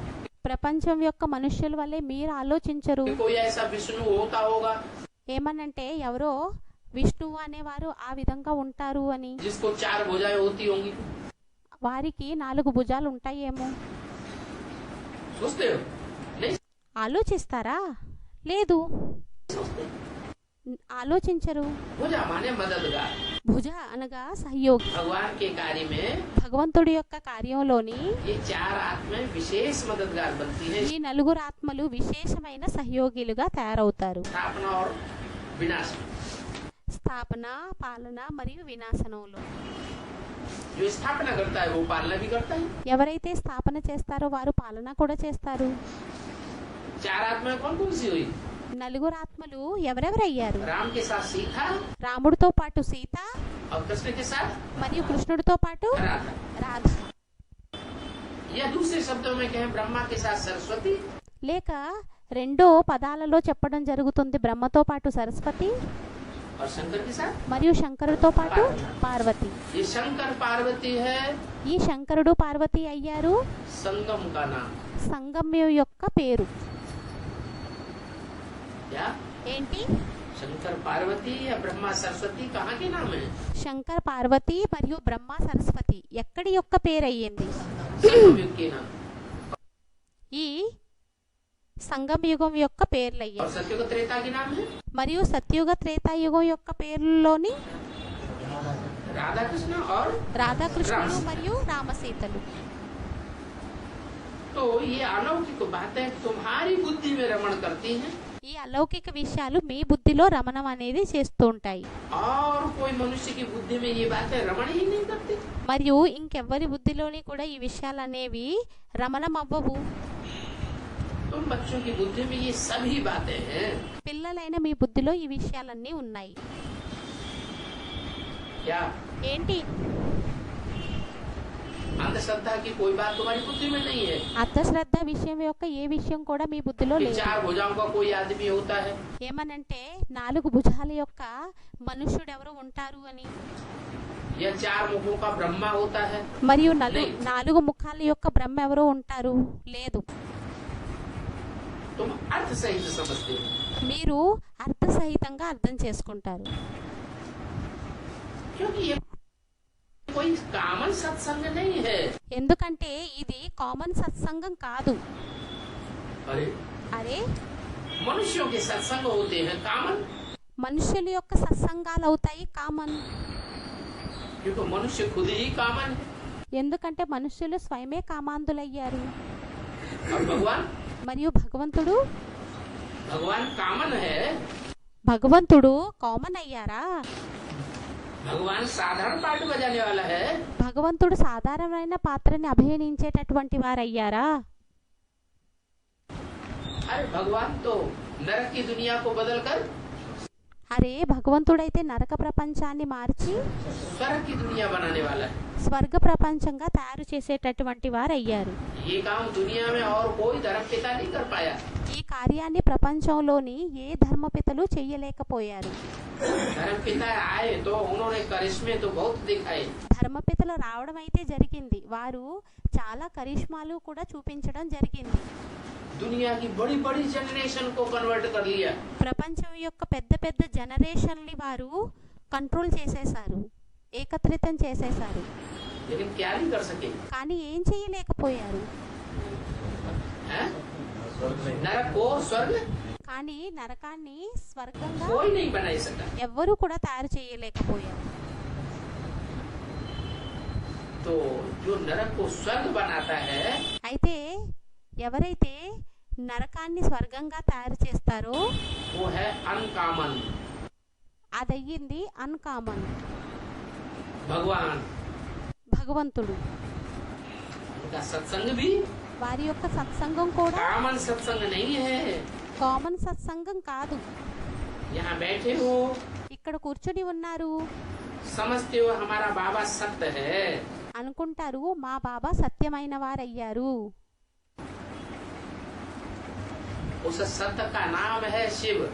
ప్రపంచం యొక్క మనుష్యుల వల్లే మీరు ఆలోచించరు. कि कोई ऐसा विष्णु होता होगा ఏమనంటే ఎవరో విష్ణువు అనేవారు ఆ విధంగా ఉంటారు అని, जिसको 4 भुजाएं होती होंगी। వారికి 4 భుజాలు ఉంటాయేమో. सोचते हो नहीं ఆలోచిస్తారా? లేదు, सोचते। ఆలోచించరు. भुजा माने मददगार। భుజ అనగా సహయోగి. भगवान के कार्य में భగవంతుడి యొక్క కార్యంలోని ये 4 आत्माएं विशेष मददगार बनती है, ఈ 4 ఆత్మలు విశేషమైన సహయోగిలుగా తయారవుతారు. स्थापना और विनाश। స్థాపన, పాలన మరియు వినాశనంలో. जो स्थापना करता है वो पालना भी करता है। ఎవరైతే స్థాపన చేస్తారో వారు పాలన కూడా చేస్తారు. 4 आत्माएं कौन कौन सी हुई? 4 ఆత్మలు ఎవరెవరయ్యారు? राम के साथ सीता రాముడితో పాటు సీత और कृष्ण के साथ మరియు కృష్ణుడితో పాటు राधा, రాధ. या दूसरे शब्दों में कहें ब्रह्मा के साथ सरस्वती లేక రెండో పదాలలో చెప్పడం జరుగుతుంది బ్రహ్మతో పాటు సరస్వతి और शंकर के साथ। మరియు శంకరుడితో పాటు పార్వతి. ये शंकर पार्वती है ఈ శంకరుడు పార్వతి అయ్యారు संगम का नाम। సంగమ్యం యొక్క పేరు. क्या ఏంటి? शंकर पार्वती या ब्रह्मा सरस्वती कहाँ के नाम है? శంకర్ పార్వతి మరియు బ్రహ్మ సరస్వతి ఎక్కడి యొక్క పేరు అయ్యింది? संगम युग के नाम। ఈ సంగమ యుగం యొక్క పేర్లు और అయ్యాయి. सत्युग त्रेता के नाम है మరియు సత్యుగ త్రేతాయుగం యొక్క పేర్లలోని राधा कृष्ण और రాధాకృష్ణులు మరియు రామసీతలు. तो ये अलौकिक बातें तुम्हारी बुद्धि में रमण करती हैं ఈ అలౌకిక విషయాలు మీ బుద్ధిలో రమణం అనేది చేస్తూ ఉంటాయి. और कोई मनुष्य की बुद्धि में ये बातें रमण ही नहीं करती। మరియు ఇంకెవ్వరి బుద్ధిలోని కూడా ఈ విషయాలు అనేవి రమణం అవ్వవు. तुम बच्चों की बुद्धि में ये सभी बातें हैं। పిల్లలైన మీ బుద్ధిలో ఈ విషయాలన్నీ ఉన్నాయి. क्या ఏంటి? अंधश्रद्धा की कोई बात तुम्हारी बुद्धि में नहीं है అర్థశ్రద్ధ విషయం యొక్క ఏ విషయం కూడా మీ బుద్ధిలో कि లేదు. 4 भुजाओं का कोई आदमी होता है ఏమనంటే 4 భుజాల యొక్క మనుష్యుడు ఎవరు ఉంటారు అని, या 4 मुखों का ब्रह्मा होता है। మరియు 4 ముఖాల యొక్క బ్రహ్మ ఎవరు ఉంటారు లేదు. तुम अर्थ सहित समझते हो మీరు అర్థసహితంగా అర్థం చేసుకుంటారు. क्योंकि ये कोई कॉमन सत्संग नहीं है। ఎందుకంటే ఇది కామన్ సత్సంగం కాదు. अरे అరే, मनुष्यों के सत्संग होते हैं कॉमन, మనుషుల యొక్క సత్సంగాలు అవుతాయి కామన్. क्योंकि मनुष्य खुद ही कॉमन है। ఎందుకంటే మనుషులు స్వయమే కామాంధులయ్యారు. और भगवान మరియు భగవంతుడు कॉमन है। భగవంతుడు కామన్ అయ్యారా? भगवान साधारण पार्ट बजाने वाला है। భగవంతుడు సాధారణమైన పాత్రని అభినయించేటటువంటి వారయ్యారా? अरे भगवान तो नरक की दुनिया को बदलकर అరే భగవంతుడైతే నరక ప్రపంచాన్ని మార్చి स्वर्ग की दुनिया बनाने वाला है। స్వర్గ ప్రపంచంగా తయారు చేసేటటువంటి వారు అయ్యారు. ये काम दुनिया में और कोई धर्म पिता नहीं कर पाया। ఈ కార్యాన్ని ప్రపంచంలోని ఏ ధర్మపితలు చెయ్యలేకపోయారు. धर्म पिता आए तो उन्होंने करिश्मे तो बहुत दिखाए। ధర్మపితలు రావడం అయితే జరిగింది, వారు చాలా కరిష్మాలు కూడా చూపించడం జరిగింది. दुनिया की बड़ी बड़ी जनरेशन को कन्वर्ट कर लिया। ప్రపంచం యొక్క పెద్ద పెద్ద జనరేషన్ని వారు కంట్రోల్ చేసేశారు, ఏకత్రితం చేసేశారు. लेकिन क्या नहीं कर सके। కానీ ఏం చేయలేకపోయారు. हैं? नरक को स्वर्ग కానీ నరకాన్ని స్వర్గంగా कोई नहीं बना सका। ఎవ్వరూ కూడా తయారు చేయలేకపోయారు. तो जो नरक को स्वर्ग बनाता है అయితే ఎవరైతే నరకాన్ని స్వర్గంగా తయారు చేస్తారో वो है अनकामन। అదయ్యింది అన్కామన్, भगवान భగవంతుడు. उनका सत्संग भी వారి యొక్క సత్సంగం కూడా कामन सत्संग नहीं है। కామన్ సత్సంగం కాదు. यहाँ बैठे हो ఇక్కడ కూర్చొని ఉన్నారు, समझते हो हमारा बाबा सत्य है, అనుకుంటారు మా బాబా సత్యమైన వారయ్యారు. उस सत्य का नाम है शिव।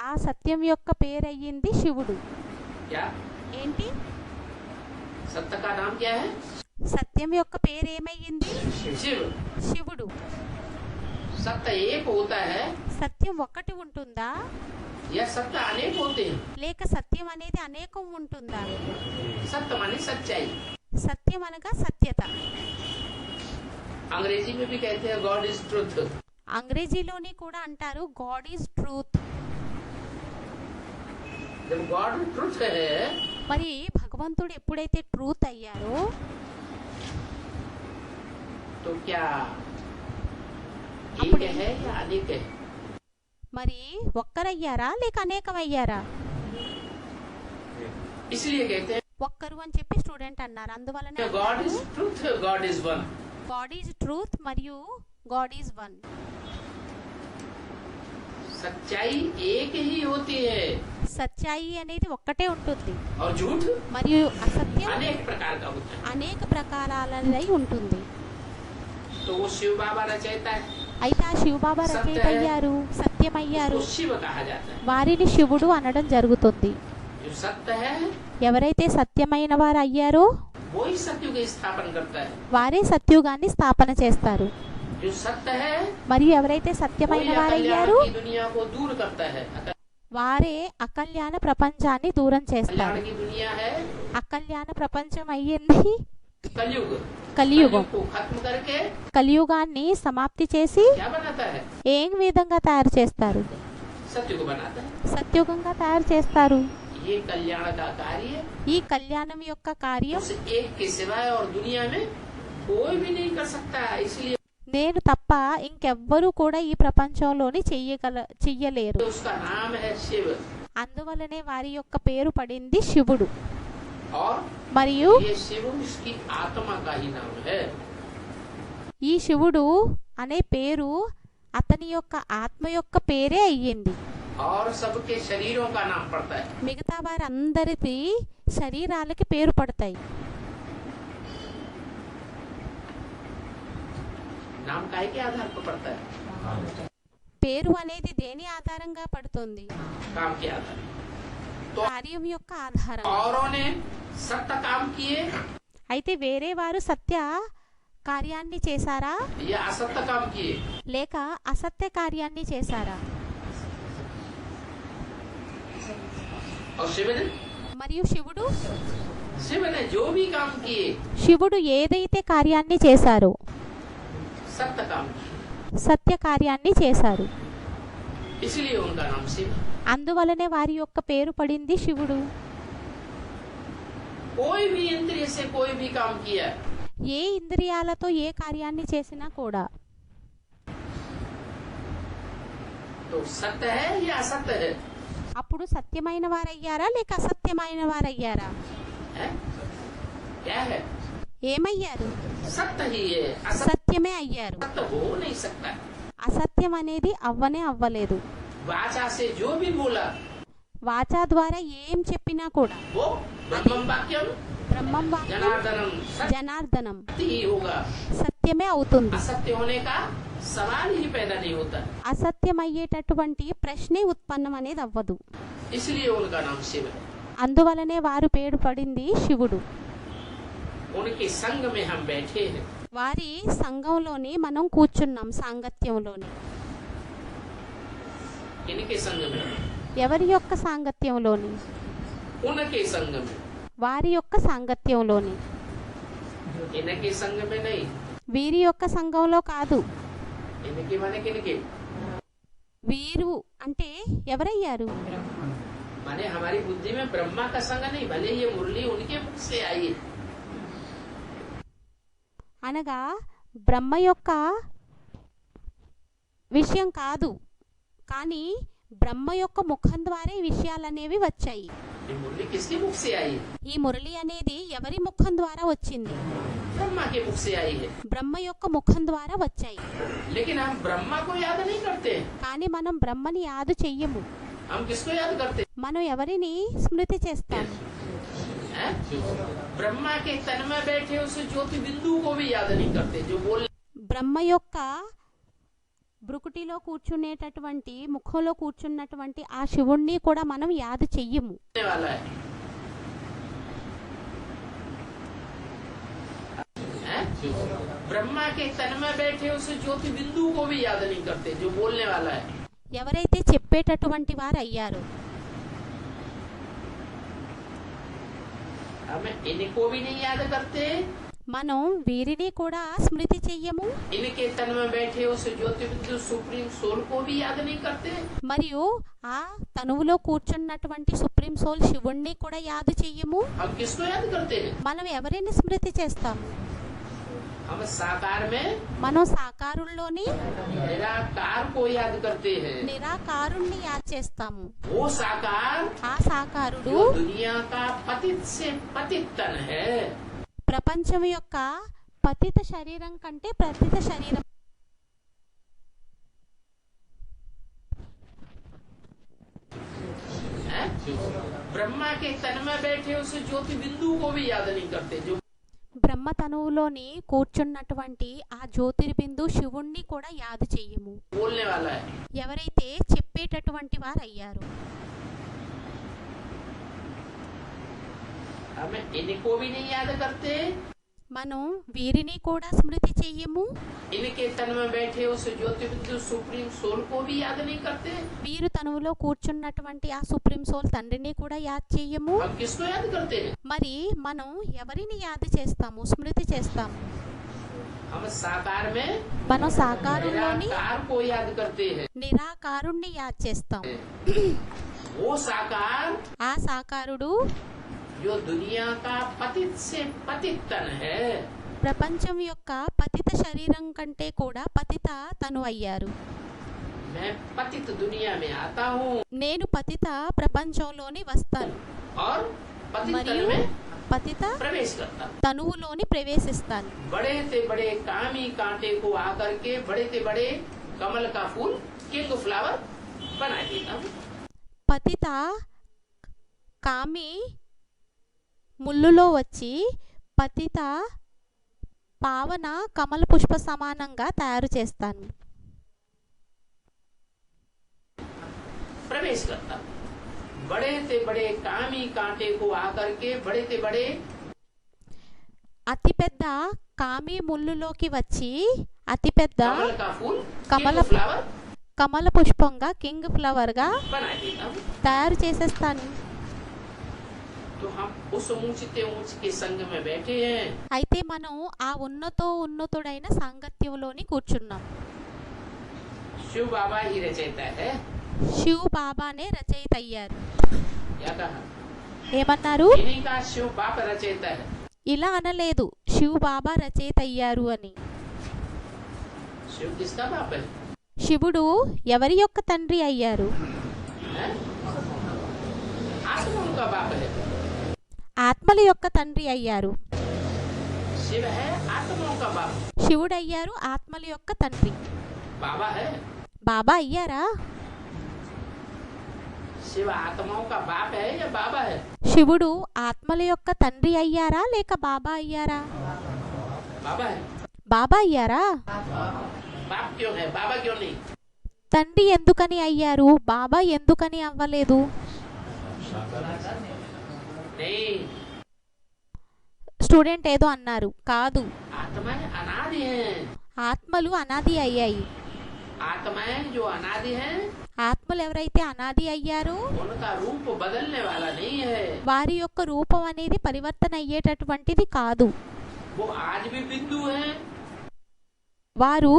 ఆ సత్యం యొక్క పేరయ్యింది శివుడు. क्या ఏంటి? सत्य का नाम क्या है? సత్యం యొక్క పేరేమయ్యింది? शिव। శివుడు. सत्य एक होता है సత్యం ఒక్కటి ఉంటుందా या सत्य अनेक होते हैं? లేక సత్యం అనేది అనేకం ఉంటుందా? सत्य माने सच्चाई। సత్యం అనగా సత్యత. अंग्रेजी में भी कहते हैं गॉड इज ट्रुथ। అంగ్రేజీలోని కూడా అంటారు గాడ్ ఈజ్ ట్రూత్. जब गॉड ट्रुथ है మరి భగవంతుడు ఎప్పుడైతే ట్రూత్ అయ్యారో तो क्या एक अपने- है या अनेक है? మరి ఒక్కరయ్యారా లేక అనేకమయ్యారా? इसलिए कहते हैं ఒక్కరు అని చెప్పి స్టూడెంట్ అన్నారు. అందువలన God is truth, God is one. God is truth మరియు గాడ్ ఈజ్ వన్. सच्चाई एक ही होती है సత్యాయి అనేది ఒక్కటే ఉంటుంది और झूठ మరియు అసత్యం अनेक प्रकार का होता है। అనేక ప్రకారాలై ఉంటుంది. तो वो शिव बाबा रचयिता है, అయితే ఆ శివబాబా రచయిత అయ్యారు, సత్యమయ్యారు. उसको शिव कहा जाता है। వారిని శివుడు అనడం జరుగుతుంది. जो सत्य है ఎవరైతే సత్యమైన వారు అయ్యారో वो ही सत्य की स्थापन करता है। వారే సత్యుగాన్ని స్థాపన చేస్తారు. जो सत्य है మరియు ఎవరైతే సత్యమైన वही వారయ్యారు अकल्याण की दुनिया को दूर करता है। వారే అకల్యాణ ప్రపంచాన్ని దూరం చేస్తారు. कल्याण की दुनिया है అకల్యాణ ప్రపంచం అయ్యింది कलयुग। కలియుగం. को खत्म करके కలియుగాన్ని సమాప్తి చేసి क्या बनाता है? ఏం విధంగా తయారు చేస్తారు? सत्य को बनाता है। సత్యుగంగా తయారు చేస్తారు. ये कल्याण का कार्य ఈ కళ్యాణం యొక్క కార్యం उस एक के सिवाय और दुनिया में कोई भी नहीं कर सकता। इसलिए నేను తప్ప ఇంకెవ్వరూ కూడా ఈ ప్రపంచంలోని చెయ్యలేరు. उसका नाम है शिव। అందువలనే వారి యొక్క పేరు పడింది శివుడు. और మరియు ये शिव उसकी आत्मा का ही नाम है। ఈ శివుడు అనే పేరు అతని యొక్క ఆత్మ యొక్క పేరే అయ్యింది. और सबके शरीरों का नाम पड़ता है। మిగతా వారందరికీ శరీరాలకి పేరు పడతాయి. नाम काहे के आधार पर पड़ता है? పేరు అనేది దేని ఆధారంగా పడుతుంది? काम के आधार। तो కార్యం యొక్క ఆధారంగా. औरों ने सत्य काम किए అయితే వేరే వారు సత్య కార్యాన్ని చేశారా या असत्य काम किए? లేక అసత్య కార్యాన్ని చేశారా? और शिव ने మరియు शिव ने जो भी काम किए శివుడు ఏదైతే కార్యాన్ని చేశారో सत्य काम किए, సత్య కార్యాన్ని చేశారు. इसलिए उनका नाम शिव। అందువలనే వారి యొక్క పేరు పడింది శివుడు. कोई भी इंद्रिय से कोई भी काम किया ఏ ఇంద్రియాలతో ఏ కార్యాన్ని చేసినా కూడా तो सत्य है या असत्य है? అప్పుడు సత్యమైన వారయ్యారా లేక అసత్యమైన వారయ్యారా? है? क्या है? ఏమయ్యారు? सत्य ही है, असत्य సత్యమే అయ్యారు. हो नहीं सकता। అసత్యం అనేది అవ్వనే అవ్వలేదు. वाचा से जो भी बोला వాచా ద్వారా ఏం చెప్పినా కూడా वो ब्रह्मम वाक्यम బ్రహ్మం వాక్యం जनार्दनम జనార్దనం सत्य ही होगा। సత్యమే అవుతుంది. असत्य होने का सवाल ही पैदा नहीं होता, అసత్యమయ్యేటటువంటి ప్రశ్నే ఉత్పన్నం అనేది అవ్వదు. इसलिए उनका नाम शिव है। అందువలనే వారు పేరు పడింది శివుడు. उनके संग में हम बैठे हैं। వారి సంఘంలోని మనం కూర్చున్నాం, సాంగత్యంలోని. इनके संग में, ఎవరి యొక్క సాంగత్యంలోని? उनके संग में, వారి యొక్క సాంగత్యంలోని. इनके संग में नहीं। వీరి యొక్క సంఘంలో కాదు. इनके माने किनके? వీరు అంటే ఎవరయ్యారు? माने हमारी बुद्धि में ब्रह्मा का संग नहीं, भले ये मुरली उनके मुख से आई है। అనగా బ్రహ్మ యొక్క విషయం కాదు, కానీ బ్రహ్మ యొక్క ముఖం ద్వారా ఈ విషయాలనేవి వచ్చాయి. ये मुरली किसके मुख से आई है? ఈ మురళి అనేది ఎవరి ముఖం ద్వారా వచ్చింది? ब्रह्मा के मुख से आई है। బ్రహ్మ యొక్క ముఖం ద్వారా వచ్చాయి. लेकिन हम ब्रह्मा को याद नहीं करते, కానీ మనం బ్రహ్మని యాదు చెయ్యము. हम किसको याद करते మనం ఎవరిని స్మృతి చేస్తాము? हैं? ब्रह्मा के तन में बैठे उस ज्योति बिंदु को भी याद नहीं करते, जो बोल బ్రహ్మ యొక్క బ్రుకుటిలో కూర్చునేటటువంటి, ముఖంలో కూర్చున్నటువంటి ఆ శివుణ్ణి కూడా మనం యాదు చెయ్యము. वाला है। हैं? ब्रह्मा के तन में बैठे उस ज्योति बिंदु को भी याद नहीं करते, जो बोलने वाला है। ఎవరైతే చెప్పేటటువంటి వారు అయ్యారు, हमें इनको भी नहीं याद करते, మనం వీరిని కూడా స్మృతి చెయ్యము. इनके तन में बैठे उस ज्योति बिंदु सुप्रीम सोल को भी याद नहीं करते, మరియు ఆ తనువులో కూర్చున్నటువంటి సుప్రీం సోల్ శివుణ్ణి కూడా యాదు చెయ్యము. हम किसको याद करते हैं? మనం ఎవరిని స్మృతి చేస్తాము? हम साकार में మనం సాకారుల్లోని निराकार को याद करते हैं। నిరాకారుణ్ణి యాద్ చేస్తాము. वो साकार ఆ సాకారుడు जो दुनिया का पतित से पतित तन है, ప్రపంచం యొక్క పతిత శరీరం కంటే ప్రతిత శరీరం. हैं? ब्रह्मा के तन में बैठे उस ज्योति बिंदु को भी याद नहीं करते, जो బ్రహ్మ తనువులోని కూర్చున్నటువంటి ఆ జ్యోతిర్బిందు శివుణ్ణి కూడా యాదు చెయ్యము. बोलने वाला है। ఎవరైతే చెప్పేటటువంటి వారు అయ్యారు, हमें इनको भी नहीं याद करते, మనం వీరిని కూడా స్మృతి చెయ్యము. इनके तन में बैठे उस ज्योति बिंदु सुप्रीम सोल को भी याद नहीं करते, వీరు తనువులో కూర్చున్నటువంటి ఆ సుప్రీం సోల్ తండ్రిని కూడా యాద్ చెయ్యము. हम किसको याद करते हैं? మరి మనం ఎవరిని యాదు చేస్తాము, స్మృతి చేస్తాము? हम साकार में మనం సాకారులోని निराकार को याद करते हैं। నిరాకారుణ్ణి యాద్ చేస్తాం. वो साकार ఆ సాకారుడు जो दुनिया का पतित से पतित तन है, ప్రపంచం యొక్క పతిత శరీరం కంటే కూడా పతిత తను అయ్యారు. मैं पतित दुनिया में आता हूँ నేను పతిత ప్రపంచంలోని వస్తాను और पतित तन మరియు में పతిత प्रवेश करता हूँ। తనువులోని ప్రవేశిస్తాను. बड़े से बड़े कामी कांटे को आकर के बड़े से बड़े कमल का फूल किंग फ्लावर बना देता हूँ। పతిత కామి ముళ్ళులో వచ్చి పతిత పావన కమల పుష్ప సమానంగా తయారు చేస్తాను. प्रवेश करता हूँ। बड़े से बड़े कामी कांटे को आकर के बड़े से बड़े అతిపెద్ద కామి ముళ్ళులోకి వచ్చి అతిపెద్ద कमल का फूल कमल किंग फ्लावर కమల పుష్పంగా కింగ్ ఫ్లవర్ గా बना देता हूँ। తయారు చేసేస్తాను. तो हम उस ऊंचते ऊंच के संग में बैठे हैं। అయితే మనం ఆ ఉన్నతుడైన సాంగత్యంలోని కూర్చున్నాం. शिव बाबा ही रचयिता है। శివ్ బాబానే రచయిత అయ్యారు. क्या कहा? ఏమన్నారు? इन्हीं का शिव बाप रचयिता है। ఇలా అనలేదు శివ్ బాబా రచయిత అయ్యారు అని. शिव किसका बाप है? శివుడు ఎవరి యొక్క తండ్రి అయ్యారు? हैं? आत्माओं का बाप है। ఆత్మల యొక్క తండ్రి అయ్యారు. शिव है आत्माओं का बाप। శివుడు అయ్యారు ఆత్మల యొక్క తండ్రి. बाबा है। బాబా అయ్యారా? शिव आत्माओं का बाप है या बाबा है? శివుడు ఆత్మల యొక్క తండ్రి అయ్యారా లేక బాబా అయ్యారా? बाबा है। బాబా అయ్యారా? बाप क्यों है, बाबा क्यों नहीं? తండ్రి ఎందుకని అయ్యారు, బాబా ఎందుకని అవ్వలేదు? नहीं, స్టూడెంట్ ఏదో అన్నారు. కాదు, आत्माएं अनादि हैं। ఆత్మలు అనాది అయ్యాయి. आत्माएं जो अनादि हैं ఆత్మలు ఎవరైతే అనాది అయ్యారో उनका रूप बदलने वाला नहीं है। వారి యొక్క రూపం అనేది పరివర్తన అయ్యేటటువంటిది కాదు. वो आज भी बिंदु है, వారు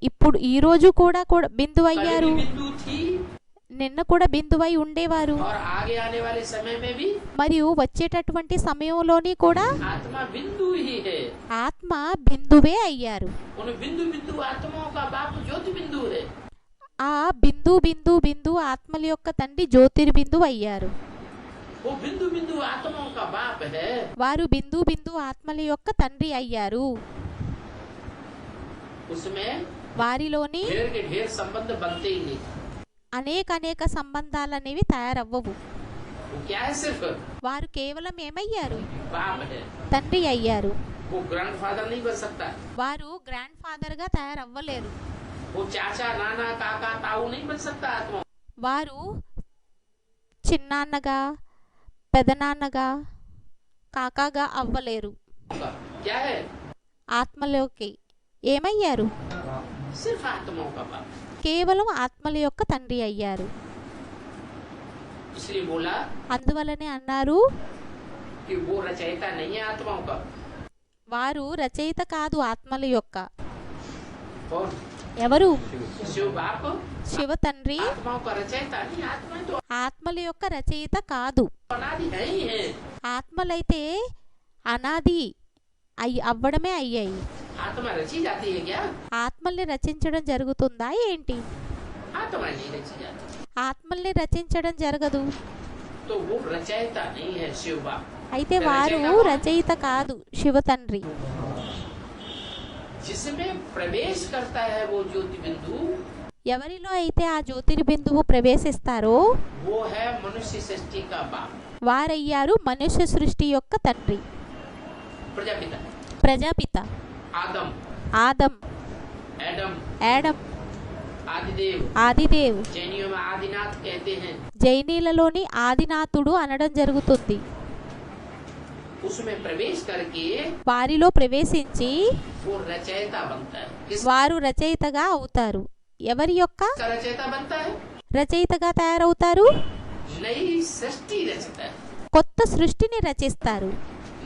ఇప్పుడు ఈ రోజు కూడా బిందువు कल అయ్యారు, भी बिंदु थी నిన్న కూడా బిందువై ఉండేవారు, और आगे आने वाले समय में भी మరియు వచ్చేటటువంటి సమయంలోని కూడా आत्मा बिंदु ही है। ఆత్మ బిందువే అయ్యారు. उन बिंदु बिंदु आत्माओं का बाप ज्योति बिंदु है। ఆ బిందు బిందు బిందు ఆత్మల యొక్క తండ్రి జ్యోతిర్బిందువు అయ్యారు. वो बिंदु बिंदु आत्माओं का बाप है। వారు బిందు బిందు ఆత్మల యొక్క తండ్రి అయ్యారు. उसमें వారిలోని ढेर के ढेर संबंध बनते ही नहीं। అనేక సంబంధాలనేవి తయారవ్వవు. वो क्या है, सिर्फ వారు కేవలం ఏమయ్యారు? बाप है। తండ్రి అయ్యారు. वो ग्रैंडफादर नहीं बन सकता, వారు గ్రాండ్ ఫాదర్ గా తయారవ్వలేరు. वो चाचा नाना काका ताऊ नहीं बन सकता आत्मा। వారు చిన్నాన్నగా పెదనాన్నగా కాకాగా అవ్వలేరు. क्या है, ఆత్మలోకి ఏమయ్యారు? सिर्फ आत्माओं का बाप। కేవలం ఆత్మల యొక్క తండ్రి అయ్యారు. इसलिए बोला అందువలనే అన్నారు कि वो रचयिता नहीं है आत्माओं का। వారు రచయిత కాదు ఆత్మల యొక్క. कौन? ఎవరు? शिव बाप శివ తండ్రి आत्माओं का रचयिता नहीं। आत्माएं तो ఆత్మల యొక్క రచయిత కాదు. अनादि है ही है। ఆత్మలైతే అనాది అవ్వడమే అయ్యాయి. आत्मा रची जाती है क्या? ఆత్మల్ని రచించడం జరుగుతుందా ఏంటి? आत्मा नहीं रची जाती, ఆత్మల్ని రచించడం జరగదు. तो वो रचयिता नहीं है शिव बाप। అయితే వారు రచయిత కాదు శివ తండ్రి. जिसमें प्रवेश करता है वो ज्योति बिंदु, ఎవరిలో అయితే ఆ జ్యోతిర్బిందువు ప్రవేశిస్తారో वो है मनुष्य सृष्टि का बाप, వారయ్యారు మనుష్య సృష్టి యొక్క తండ్రి. प्रजापिता, ప్రజాపిత आदम, ఆదం, एडम, యాడమ్, आदिदेव। ఆదిదేవ్. जैनियों में आदिनाथ कहते हैं। జైనీలలోని ఆదినాథుడు అనడం జరుగుతుంది. उसमें प्रवेश करके వారిలో ప్రవేశించి वो रचयिता बनता है। किसका వారు రచయితగా అవుతారు. ఎవరి యొక్క रचयिता बनता है? రచయితగా తయారవుతారు? नई सृष्टि रचता है। కొత్త సృష్టిని రచిస్తారు.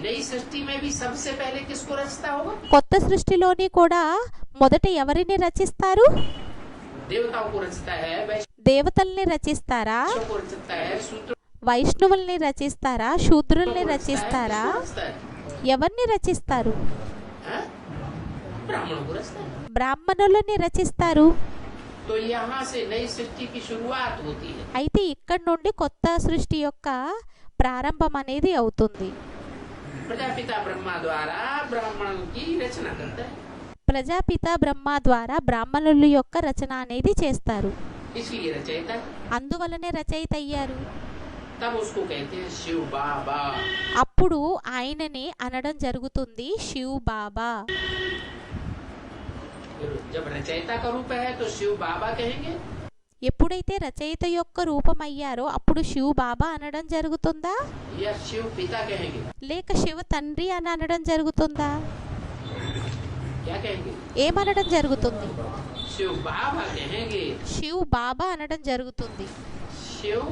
नई सृष्टि में भी सबसे पहले किसको रचता होगा? కొత్త సృష్టిలోని కూడా మొదట ఎవరిని రచిస్తారు? देवताओं को रचता है, దేవతల్ని రచిస్తారా? वैश्यों को रचता है, शूद्रों వైష్ణవుల్ని రచిస్తారా? శూద్రుల్ని को రచిస్తారా? रचता है, ఎవరిని రచిస్తారు? हाँ? ब्राह्मणों को रचता है। బ్రాహ్మణులని రచిస్తారు. तो यहाँ से नई सृष्टि की शुरुआत होती है। అయితే ఇక్కడ నుండి కొత్త సృష్టి యొక్క ప్రారంభం అనేది అవుతుంది. प्रजापिता ब्रह्मा द्वारा ब्राह्मणों की रचना करता है, ప్రజాపిత బ్రహ్మ ద్వారా బ్రాహ్మణుల యొక్క రచన అనేది చేస్తారు. इसलिए रचयिता है। అందువలనే రచయిత అయ్యారు. तब उसको कहते हैं शिव बाबा। అప్పుడు ఆయనని అనడం జరుగుతుంది శివ్ బాబా. जब रचयिता का रूप है तो शिव बाबा कहेंगे, ఎప్పుడైతే రచయిత యొక్క రూపం అయ్యారో అప్పుడు శివ్ బాబా అనడం జరుగుతుందా या शिव पिता कहेंगे? లేక శివ తండ్రి అని అనడం జరుగుతుందా? क्या कहेंगे? ఏమనడం జరుగుతుంది? शिव बाबा कहेंगे। శివ్ బాబా అనడం జరుగుతుంది. शिव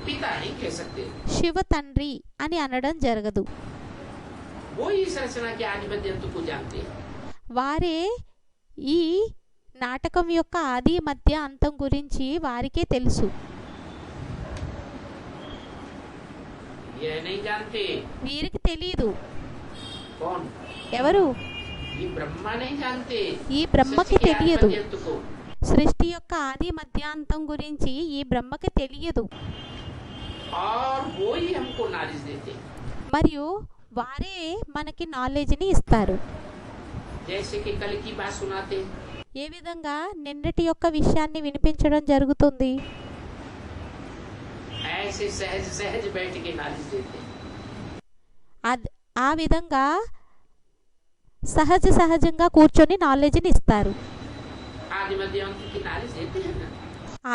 पिता नहीं कह सकते। శివ తండ్రి అని అనడం జరగదు. वो इस रचना के आधिपत्य को जानते हैं। వారే ఈ నాటకం యొక్క ఆది మధ్య అంతం గురించి వారికే తెలుసు. यह नहीं जानते। వీరికి తెలియదు. कौन? ఎవరు? ये ब्रह्मा नहीं जानते। ఈ బ్రహ్మకి सृष्टि के తెలియదు. आधिपत्य को। సృష్టి యొక్క ఆది మధ్యాంతం గురించి ఈ బ్రహ్మకి తెలియదు. और वो ही हमको नॉलेज देते हैं। మరియు వారే మనకి నాలెడ్జ్ని ఇస్తారు. जैसे कि कल की बात सुनाते हैं, ఏ విధంగా నిన్నటి యొక్క విషయాన్ని వినిపించడం జరుగుతుంది. ऐसे सहज सहज बैठ के नॉलेज देते हैं। ఆ విధంగా సహజంగా కూర్చొని నాలెడ్జ్ని ఇస్తారు. आदि मध्य अंत की नॉलेज देते हैं ना।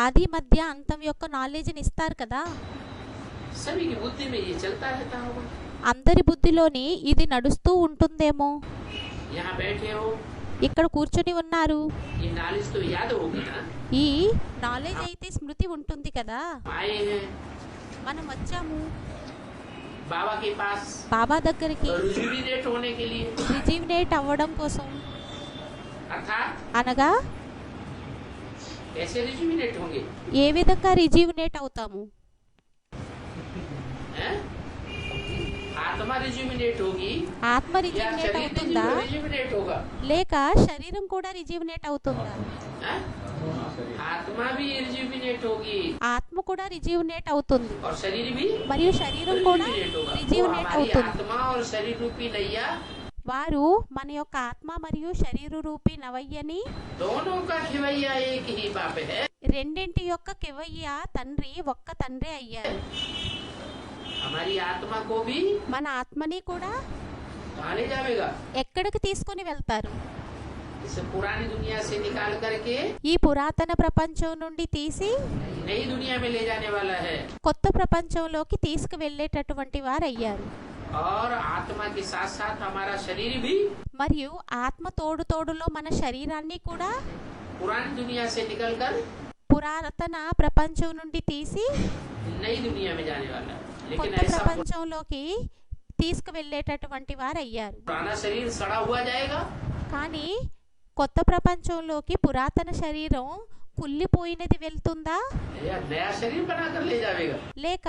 ఆది మధ్య అంతం యొక్క నాలెడ్జ్ని ఇస్తారు కదా. सभी की बुद्धि में ये चलता रहता होगा। అందరి బుద్ధిలోని ఇది నడుస్తూ ఉంటుందేమో. यहाँ बैठे हो, ఇక్కడ కూర్చొని ఉన్నారు, ये नॉलेज तो याद होगी ना। ఈ నాలెడ్జ్ అయితే స్మృతి ఉంటుంది కదా. आए हैं మనం వచ్చాము बाबा के पास బాబా దగ్గరికి रिजुविनेट होने के लिए, రిజివినేట్ అవ్వడం కోసం. अर्थात అనగా कैसे रिजुविनेट होंगे? ఏ విధంగా రిజివినేట్ అవుతాము? हैं? आत्मा रिजुविनेट होगी ఆత్మ या రిజివినేట్ शरीर అవుతుందా रिजुविनेट होगा? లేక శరీరం కూడా రిజివినేట్ అవుతుందా? हैं? आत्मा भी रिजुविनेट होगी ఆత్మ కూడా రిజివినేట్ అవుతుంది और शरीर भी మరియు శరీరం కూడా रिजुविनेट होगा। वो రిజివినేట్ हमारी అవుతుంది. आत्मा और शरीर रूपी नैया వారు మన యొక్క ఆత్మ మరియు శరీర రూపీ నవయ్యని दोनों का खिवैया एक ही बाप है। రెండింటి యొక్క కివయ్య తండ్రి ఒక్క తండ్రి అయ్యారు. हमारी आत्मा को भी మన ఆత్మని కూడా कहाँ ले जाएगा? ఎక్కడికి తీసుకొని వెళ్తారు? इसे पुरानी दुनिया से निकाल करके ఈ పురాతన ప్రపంచం నుండి తీసి नई दुनिया में ले जाने वाला है। కొత్త ప్రపంచంలోకి తీసుకువెళ్ళేటటువంటి వారు అయ్యారు. और आत्मा के साथ साथ हमारा शरीर भी మరియు ఆత్మ తోడులో మన శరీరాన్ని కూడా पुरानी दुनिया से निकलकर పురాతన ప్రపంచం నుండి తీసి नई दुनिया में जाने वाला है। लेकिन కొత్త ऐसा ప్రపంచంలోకి తీసుకువెళ్ళేటటువంటి వారు అయ్యారు. पुराना शरीर सड़ा हुआ जाएगा కానీ కొత్త ప్రపంచంలోకి పురాతన శరీరం కుళ్ళిపోయినది వెళ్తుందా या नया शरीर बनाकर ले जाएगा? లేక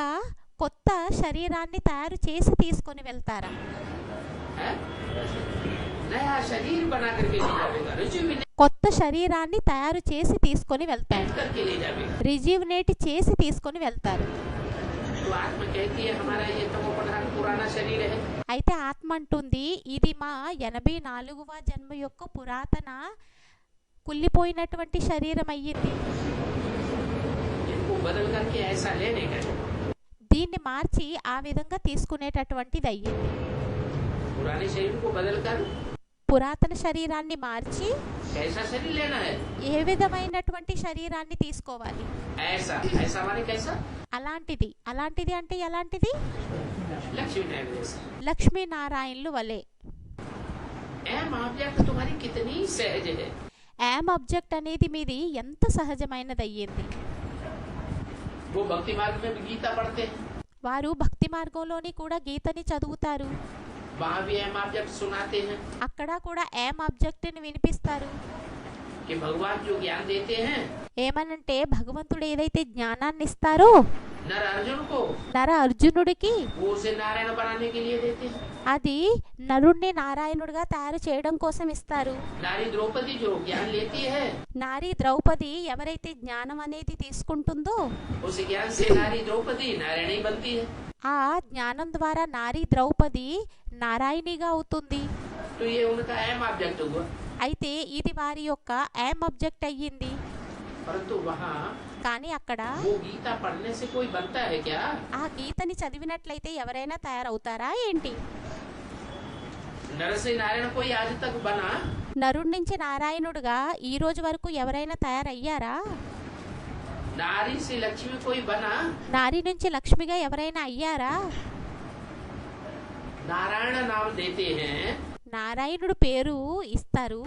కొత్త శరీరాన్ని తయారు చేసి తీసుకొని వెళ్తారా? हैं? नया शरीर बना करके ले जाएगा, रिजुविनेट కొత్త శరీరాన్ని తయారు చేసి తీసుకొని వెళ్తారు, करके ले जाएगा। రిజివినేట్ చేసి తీసుకొని వెళ్తారు. तो आत्मा कहती है हमारा ये तमो प्रधान पुराना शरीर है। అయితే ఆత్మ అంటుంది ఇది మా 84వ జన్మ యొక్క పురాతన కుళ్ళిపోయినటువంటి శరీరం అయ్యింది. इनको बदल करके ऐसा लेने का है। దీన్ని మార్చి ఆ విధంగా తీసుకునేటటువంటిది అయ్యింది. पुराने शरीर को बदल कर పురాతన శరీరాన్ని మార్చి कैसा शरीर लेना है? ఏ విధమైనటువంటి శరీరాన్ని తీసుకోవాలి? ऐसा ऐसा माने कैसा? అలాంటిది అంటే ఎలాంటిది? लक्ष्मी नारायण जैसा। లక్ష్మీనారాయణులు వలె. एम ऑब्जेक्ट तुम्हारी कितनी सहज है। యామ్ ఆబ్జెక్ట్ అనేది మీది ఎంత సహజమైనది అయ్యింది. वो भक्ति मार्ग में भी गीता पढ़ते हैं, వారు భక్తి మార్గంలోని కూడా గీతని చదువుతారు, वहाँ भी एम ऑब्जेक्ट सुनाते हैं అక్కడ కూడా యామ్ ఆబ్జెక్ట్ని వినిపిస్తారు. कि भगवान जो ज्ञान देते हैं ఏమనంటే భగవంతుడు ఏదైతే జ్ఞానాన్ని ఇస్తారో नर अर्जुन को, నర అర్జునుడికి वो उसे नारायण बनाने के लिए देते हैं। అది నరుణ్ణి నారాయణుడిగా తయారు చేయడం కోసం ఇస్తారు. नारी द्रौपदी जो ज्ञान लेती है, నారీ ద్రౌపది ఎవరైతే జ్ఞానం అనేది తీసుకుంటుందో उस ज्ञान से नारी द्रौपदी नारायणी बनती है। ఆ జ్ఞానం ద్వారా నారీ ద్రౌపది నారాయణిగా అవుతుంది. तो ये उनका एम ऑब्जेक्ट हुआ। అయితే ఇది వారి యొక్క యామ్ ఆబ్జెక్ట్ అయ్యింది. परंतु वहाँ కానీ అక్కడ वो गीता पढ़ने से कोई बनता है क्या? ఆ గీతని చదివినట్లయితే ఎవరైనా తయారవుతారా ఏంటి? नर से नारायण कोई आज तक बना? నరుడి నుంచి నారాయణుడుగా ఈ రోజు వరకు ఎవరైనా తయారయ్యారా? नारी से लक्ष्मी कोई बना? నారి నుంచి లక్ష్మిగా ఎవరైనా అయ్యారా? नारायण नाम देते हैं నారాయణుడు పేరు ఇస్తారు.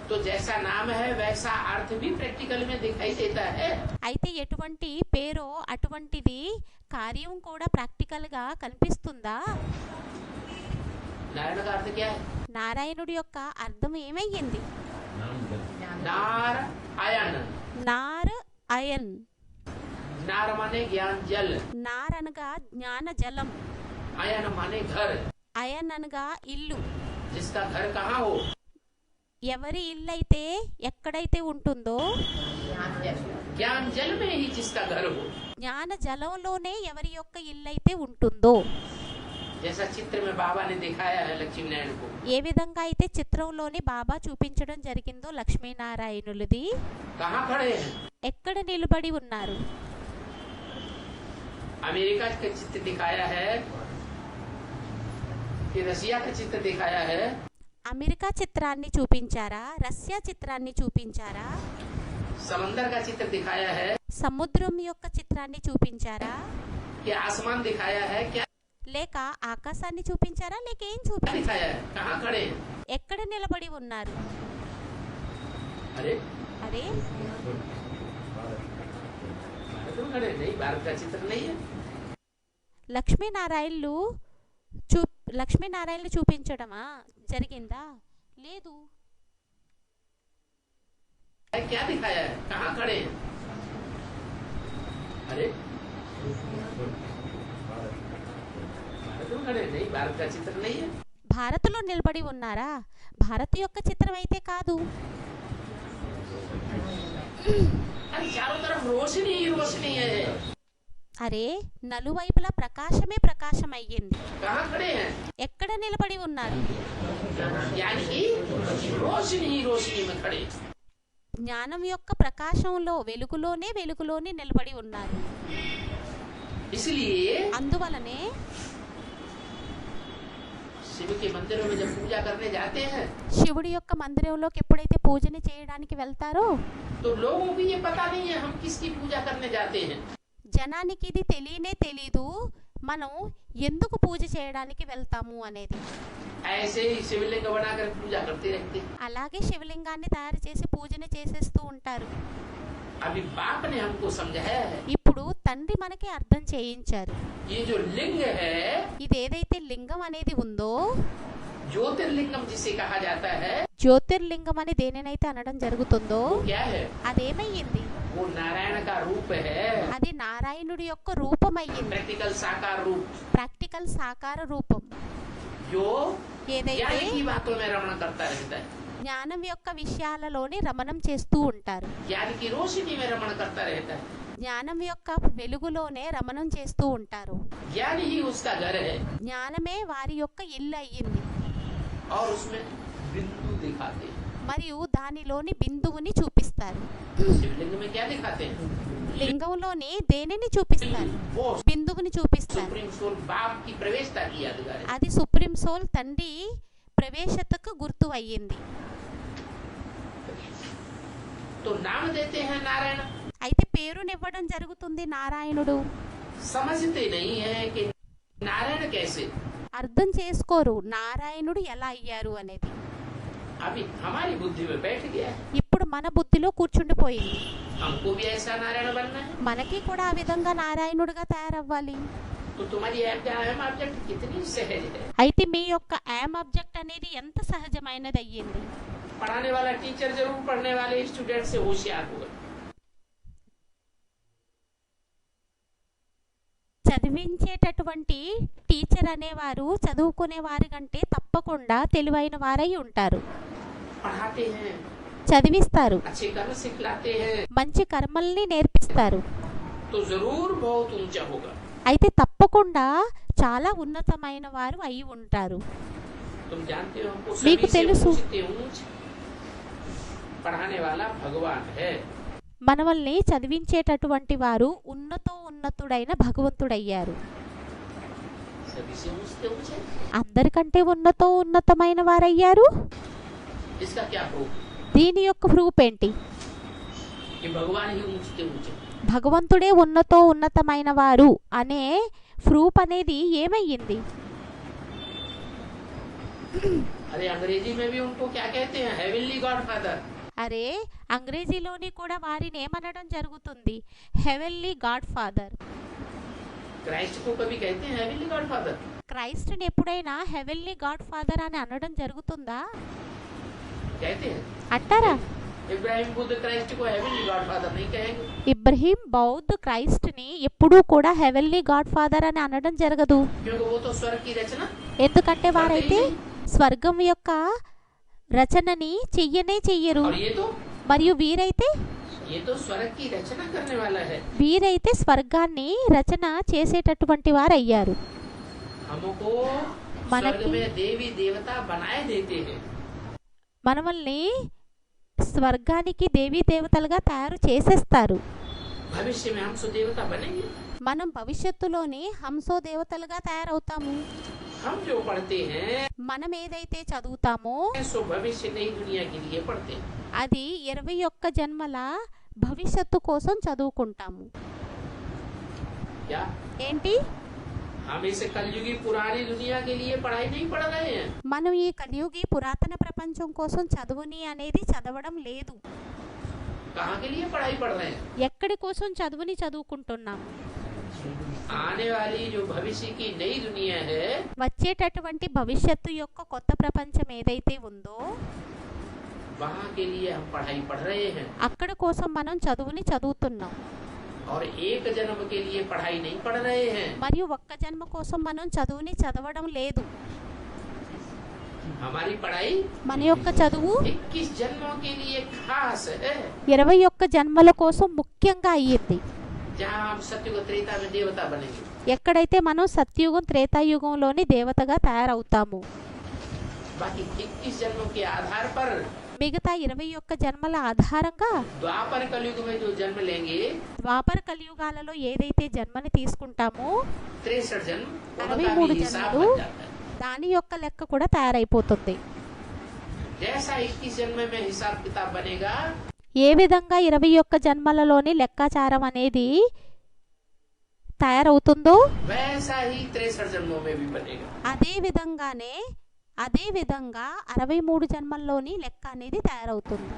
तो जैसा नाम है वैसा अर्थ भी प्रैक्टिकल में दिखाई देता है। అయితే ఎటువంటి పేరో అటువంటిది కార్యం కూడా ప్రాక్టికల్గా కనిపిస్తుందా? नारायण का अर्थ क्या है? నారాయణుడి యొక్క అర్థం ఏమయ్యింది? नार आयन। నార్ అయన్. नार माने ज्ञान जल, నార్ అనగా జ్ఞాన జలం, आयन माने घर। అయన్ అనగా ఇల్లు. जिसका घर कहाँ हो? ఎవరి ఇల్లు అయితే ఎక్కడైతే ఉంటుందో ज्ञान जल में ही जिसका घर हो। జ్ఞాన జలంలోనే ఎవరి యొక్క ఇల్లు అయితే ఉంటుందో, जैसा चित्र में बाबा ने दिखाया है लक्ष्मी नारायण को, ఏ విధంగా అయితే చిత్రంలోని బాబా చూపించడం జరిగిందో లక్ష్మీనారాయణులది कहाँ खड़े हैं? ఎక్కడ నిలబడి ఉన్నారు? अमेरिका का चित्र दिखाया है कि रसिया का चित्र दिखाया है, అమెరికా చిత్రాన్ని చూపించారా, రష్యా చిత్రాన్ని చూపించారా, समंदर का चित्र दिखाया है, సముద్రం యొక్క చిత్రాన్ని చూపించారా, कि आसमान दिखाया है, क्या లేక ఆకాశాన్ని చూపించారా, లేక ఏం చూపించారా? दिखाया है, कहाँ खड़े हैं? ఎక్కడ నిలబడి ఉన్నారు? अरे అరే भारत में खड़े नहीं, भारत का चित्र नहीं है। లక్ష్మీనారాయణలు చూపించడమా జరిగిందా? లేదు. क्या दिखाया है, कहाँ खड़े हैं? अरे भारत में खड़े नहीं, भारत का चित्र नहीं है। భారత్లో నిలబడి ఉన్నారా? భారత్ యొక్క చిత్రం అయితే కాదు. अरे चारों तरफ रोशनी ही रोशनी है, అరే నలువైపులా ప్రకాశమే ప్రకాశం అయ్యింది. कहाँ खड़े हैं? ఎక్కడ నిలబడి ఉన్నారు? यानी कि रोशनी ही रोशनी में खड़े। జ్ఞానం యొక్క ప్రకాశంలో వెలుగులోనే నిలబడి ఉన్నారు. इसलिए అందువలనే शिव के मंदिरों में जब पूजा करने जाते हैं శివుడి యొక్క మందిరంలోకి ఎప్పుడైతే పూజని చేయడానికి వెళ్తారో तो लोगों को ये पता नहीं है हम किसकी पूजा करने जाते हैं। జనానికి ఇది తెలియనే తెలీదు మనం ఎందుకు పూజ చేయడానికి వెళ్తాము అనేది. ऐसे ही शिवलिंग बनाकर पूजा करते रहते हैं। అలాగే శివలింగాన్ని తయారు చేసి పూజని చేసేస్తూ ఉంటారు. अभी बाप ने हमको समझाया है, ఇప్పుడు తండ్రి మనకి అర్థం చేయించారు. ये जो लिंग है, ఇది ఏదైతే లింగం అనేది ఉందో, ज्योतिर्लिंगम जिसे कहा जाता है, జ్యోతిర్లింగం అని దేనినైతే అనడం జరుగుతుందో वो क्या है? అదేమయ్యింది? वो नारायण का रूप है, అది నారాయణుడి యొక్క రూపమయ్యింది. प्रैक्टिकल साकार रूप, ప్రాక్టికల్ సాకార రూపం जो ఏదైతే ज्ञान की बातों में रमण करता रहता है, జ్ఞానం యొక్క విషయాలలోనే రమణం చేస్తూ ఉంటారు. ज्ञान की रोशनी में रमण करता रहता है। జ్ఞానం యొక్క వెలుగులోనే రమణం చేస్తూ ఉంటారు. ज्ञान ही उसका घर है జ్ఞానమే వారి యొక్క ఇల్లు అయ్యింది. और उसमें बिंदु दिखाते हैं। మరియు దానిలోని బిందువుని చూపిస్తారు. शिवलिंग में क्या दिखाते हैं? లింగంలోని దేనిని చూపిస్తారు? वो బిందువుని చూపిస్తారు. सुप्रीम सोल बाप की प्रवेशता की यादगार है। అది సుప్రీం సోల్ తండ్రి ప్రవేశతకు గుర్తు అయ్యింది. तो नाम देते हैं नारायण, అయితే పేరునివ్వడం జరుగుతుంది నారాయణుడు. समझते नहीं है कि नारायण कैसे। అర్థం చేసుకోరు నారాయణుడు ఎలా అయ్యారు అనేది. अभी हमारी बुद्धि में बैठ गया है, ఇప్పుడు మన బుద్ధిలో కూర్చుండిపోయింది. हमको भी ऐसा नारायण बनना है। మనకి కూడా ఆ విధంగా నారాయణుడిగా తయారవ్వాలి. तो तुम्हारी ऑब्जेक्ट कितनी सहज है। అయితే మీ యొక్క యామ్ ఆబ్జెక్ట్ అనేది ఎంత సహజమైనది అయ్యింది. पढ़ाने वाला टीचर जरूर पढ़ने वाले स्टूडेंट से होशियार होगा। చదివించేటటువంటి టీచర్ అనేవారు చదువుకునే వారి కంటే తప్పకుండా తెలివైన వారై ఉంటారు. पढ़ाते हैं, చదివిస్తారు, अच्छे कर्म सिखलाते हैं, మంచి కర్మల్ని నేర్పిస్తారు. तो जरूर बहुत ऊंचा होगा। అయితే తప్పకుండా చాలా ఉన్నతమైన వారు అయి ఉంటారు. तुम जानते हो हमको మీకు सभी से తెలుసు. ऊंच पढ़ाने वाला भगवान है। మనల్ని చదివించేటటువంటి వారు ఉన్నతుడైన భగవంతుడయ్యారు. सभी से ऊंच है। అందరికంటే ఉన్నతమైన వారయ్యారు. इसका क्या प्रूफ? దీని యొక్క ప్రూఫ్ ఏంటి? कि भगवान ही ऊंचे ऊंचे। భగవంతుడే ఉన్నతమైన వారు అనే ప్రూఫ్ అనేది ఏమయ్యింది? अरे अंग्रेजी में भी उनको क्या कहते हैं? Heavenly godfather. అరే అంగ్రేజీలోని కూడా వారిని ఏమనడం జరుగుతుంది? Heavenly God father. क्राइस्ट को कभी कहते हैं हेवनली गॉडफादर? క్రైస్ట్ని ఎప్పుడైనా హెవెన్లీ గాడ్ ఫాదర్ అని అనడం జరుగుతుందా? कहते हैं। అంటారా? इब्राहिम बुद्ध क्राइस्ट को हेवनली गॉडफादर नहीं कहेंगे। ఇబ్రహీం బౌద్ధ్ క్రైస్ట్ని ఎప్పుడూ కూడా హెవెన్లీ గాడ్ ఫాదర్ అని అనడం జరగదు. क्योंकि वो तो स्वर्ग की रचना, ఎందుకంటే వారైతే స్వర్గం యొక్క రచనని చెయ్యరు. और మరియు వీరైతే ये तो स्वर्ग की रचना करने वाला है। వీరైతే స్వర్గాన్ని రచన చేసేటటువంటి వారు అయ్యారు. हमको మనకి स्वर्ग में देवी देवता बनाए देते हैं। మనల్ని స్వర్గానికి దేవీ దేవతలుగా తయారు చేసేస్తారు. भविष्य में हम सुदेवता बनेंगे। మనం భవిష్యత్తులోని హంసో దేవతలుగా తయారవుతాము. हम जो पढ़ते हैं మనం ఏదైతే చదువుతామో सो भविष्य नई दुनिया के लिए पढ़ते हैं। అది 21 జన్మల భవిష్యత్తు కోసం చదువుకుంటాము. क्या ఏంటి? हम इस कलयुगी पुरानी दुनिया के लिए पढ़ाई नहीं पढ़ रहे हैं। మనం ఈ కలియుగి పురాతన ప్రపంచం కోసం చదువుని అనేది చదవడం లేదు. कहाँ के लिए पढ़ाई पढ़ रहे हैं? ఎక్కడి కోసం చదువుని చదువుకుంటున్నాం? आने वाली जो भविष्य की नई दुनिया है వచ్చేటటువంటి భవిష్యత్తు యొక్క కొత్త ప్రపంచం ఏదైతే ఉందో वहाँ के लिए हम पढ़ाई पढ़ रहे हैं। అక్కడ కోసం మనం చదువుని చదువుతున్నాం. और एक जन्म के लिए पढ़ाई नहीं पढ़ रहे हैं। మరియు ఒక్క జన్మ కోసం మనం చదువుని చదవడం లేదు. हमारी पढ़ाई మన యొక్క చదువు 21 जन्मों के लिए खास है। 21 జన్మల కోసం ముఖ్యంగా అయ్యింది. जहाँ हम सत्युग त्रेता में देवता बनेंगे। ఎక్కడైతే మనం సత్యుగం త్రేతాయుగంలోని దేవతగా తయారవుతాము. बाकी 21 जन्मों के आधार पर మిగతా 21 జన్మల ఆధారంగా द्वापर कलयुग में जो जन्म लेंगे ద్వాపర కలియుగాలలో ఏదైతే జన్మని తీసుకుంటామో 63 जन्म उनका 63 भी हिसाब జన్మలు बन जाता है। దాని యొక్క లెక్క కూడా తయారైపోతుంది. जैसा 21 जन्म में हिसाब किताब बनेगा ఏ విధంగా 21 జన్మలలోని లెక్కాచారం అనేది తయారవుతుందో वैसा ही 63 जन्मों में भी बनेगा। అదే విధంగా 63 జన్మల్లోని లెక్క అనేది తయారవుతుంది.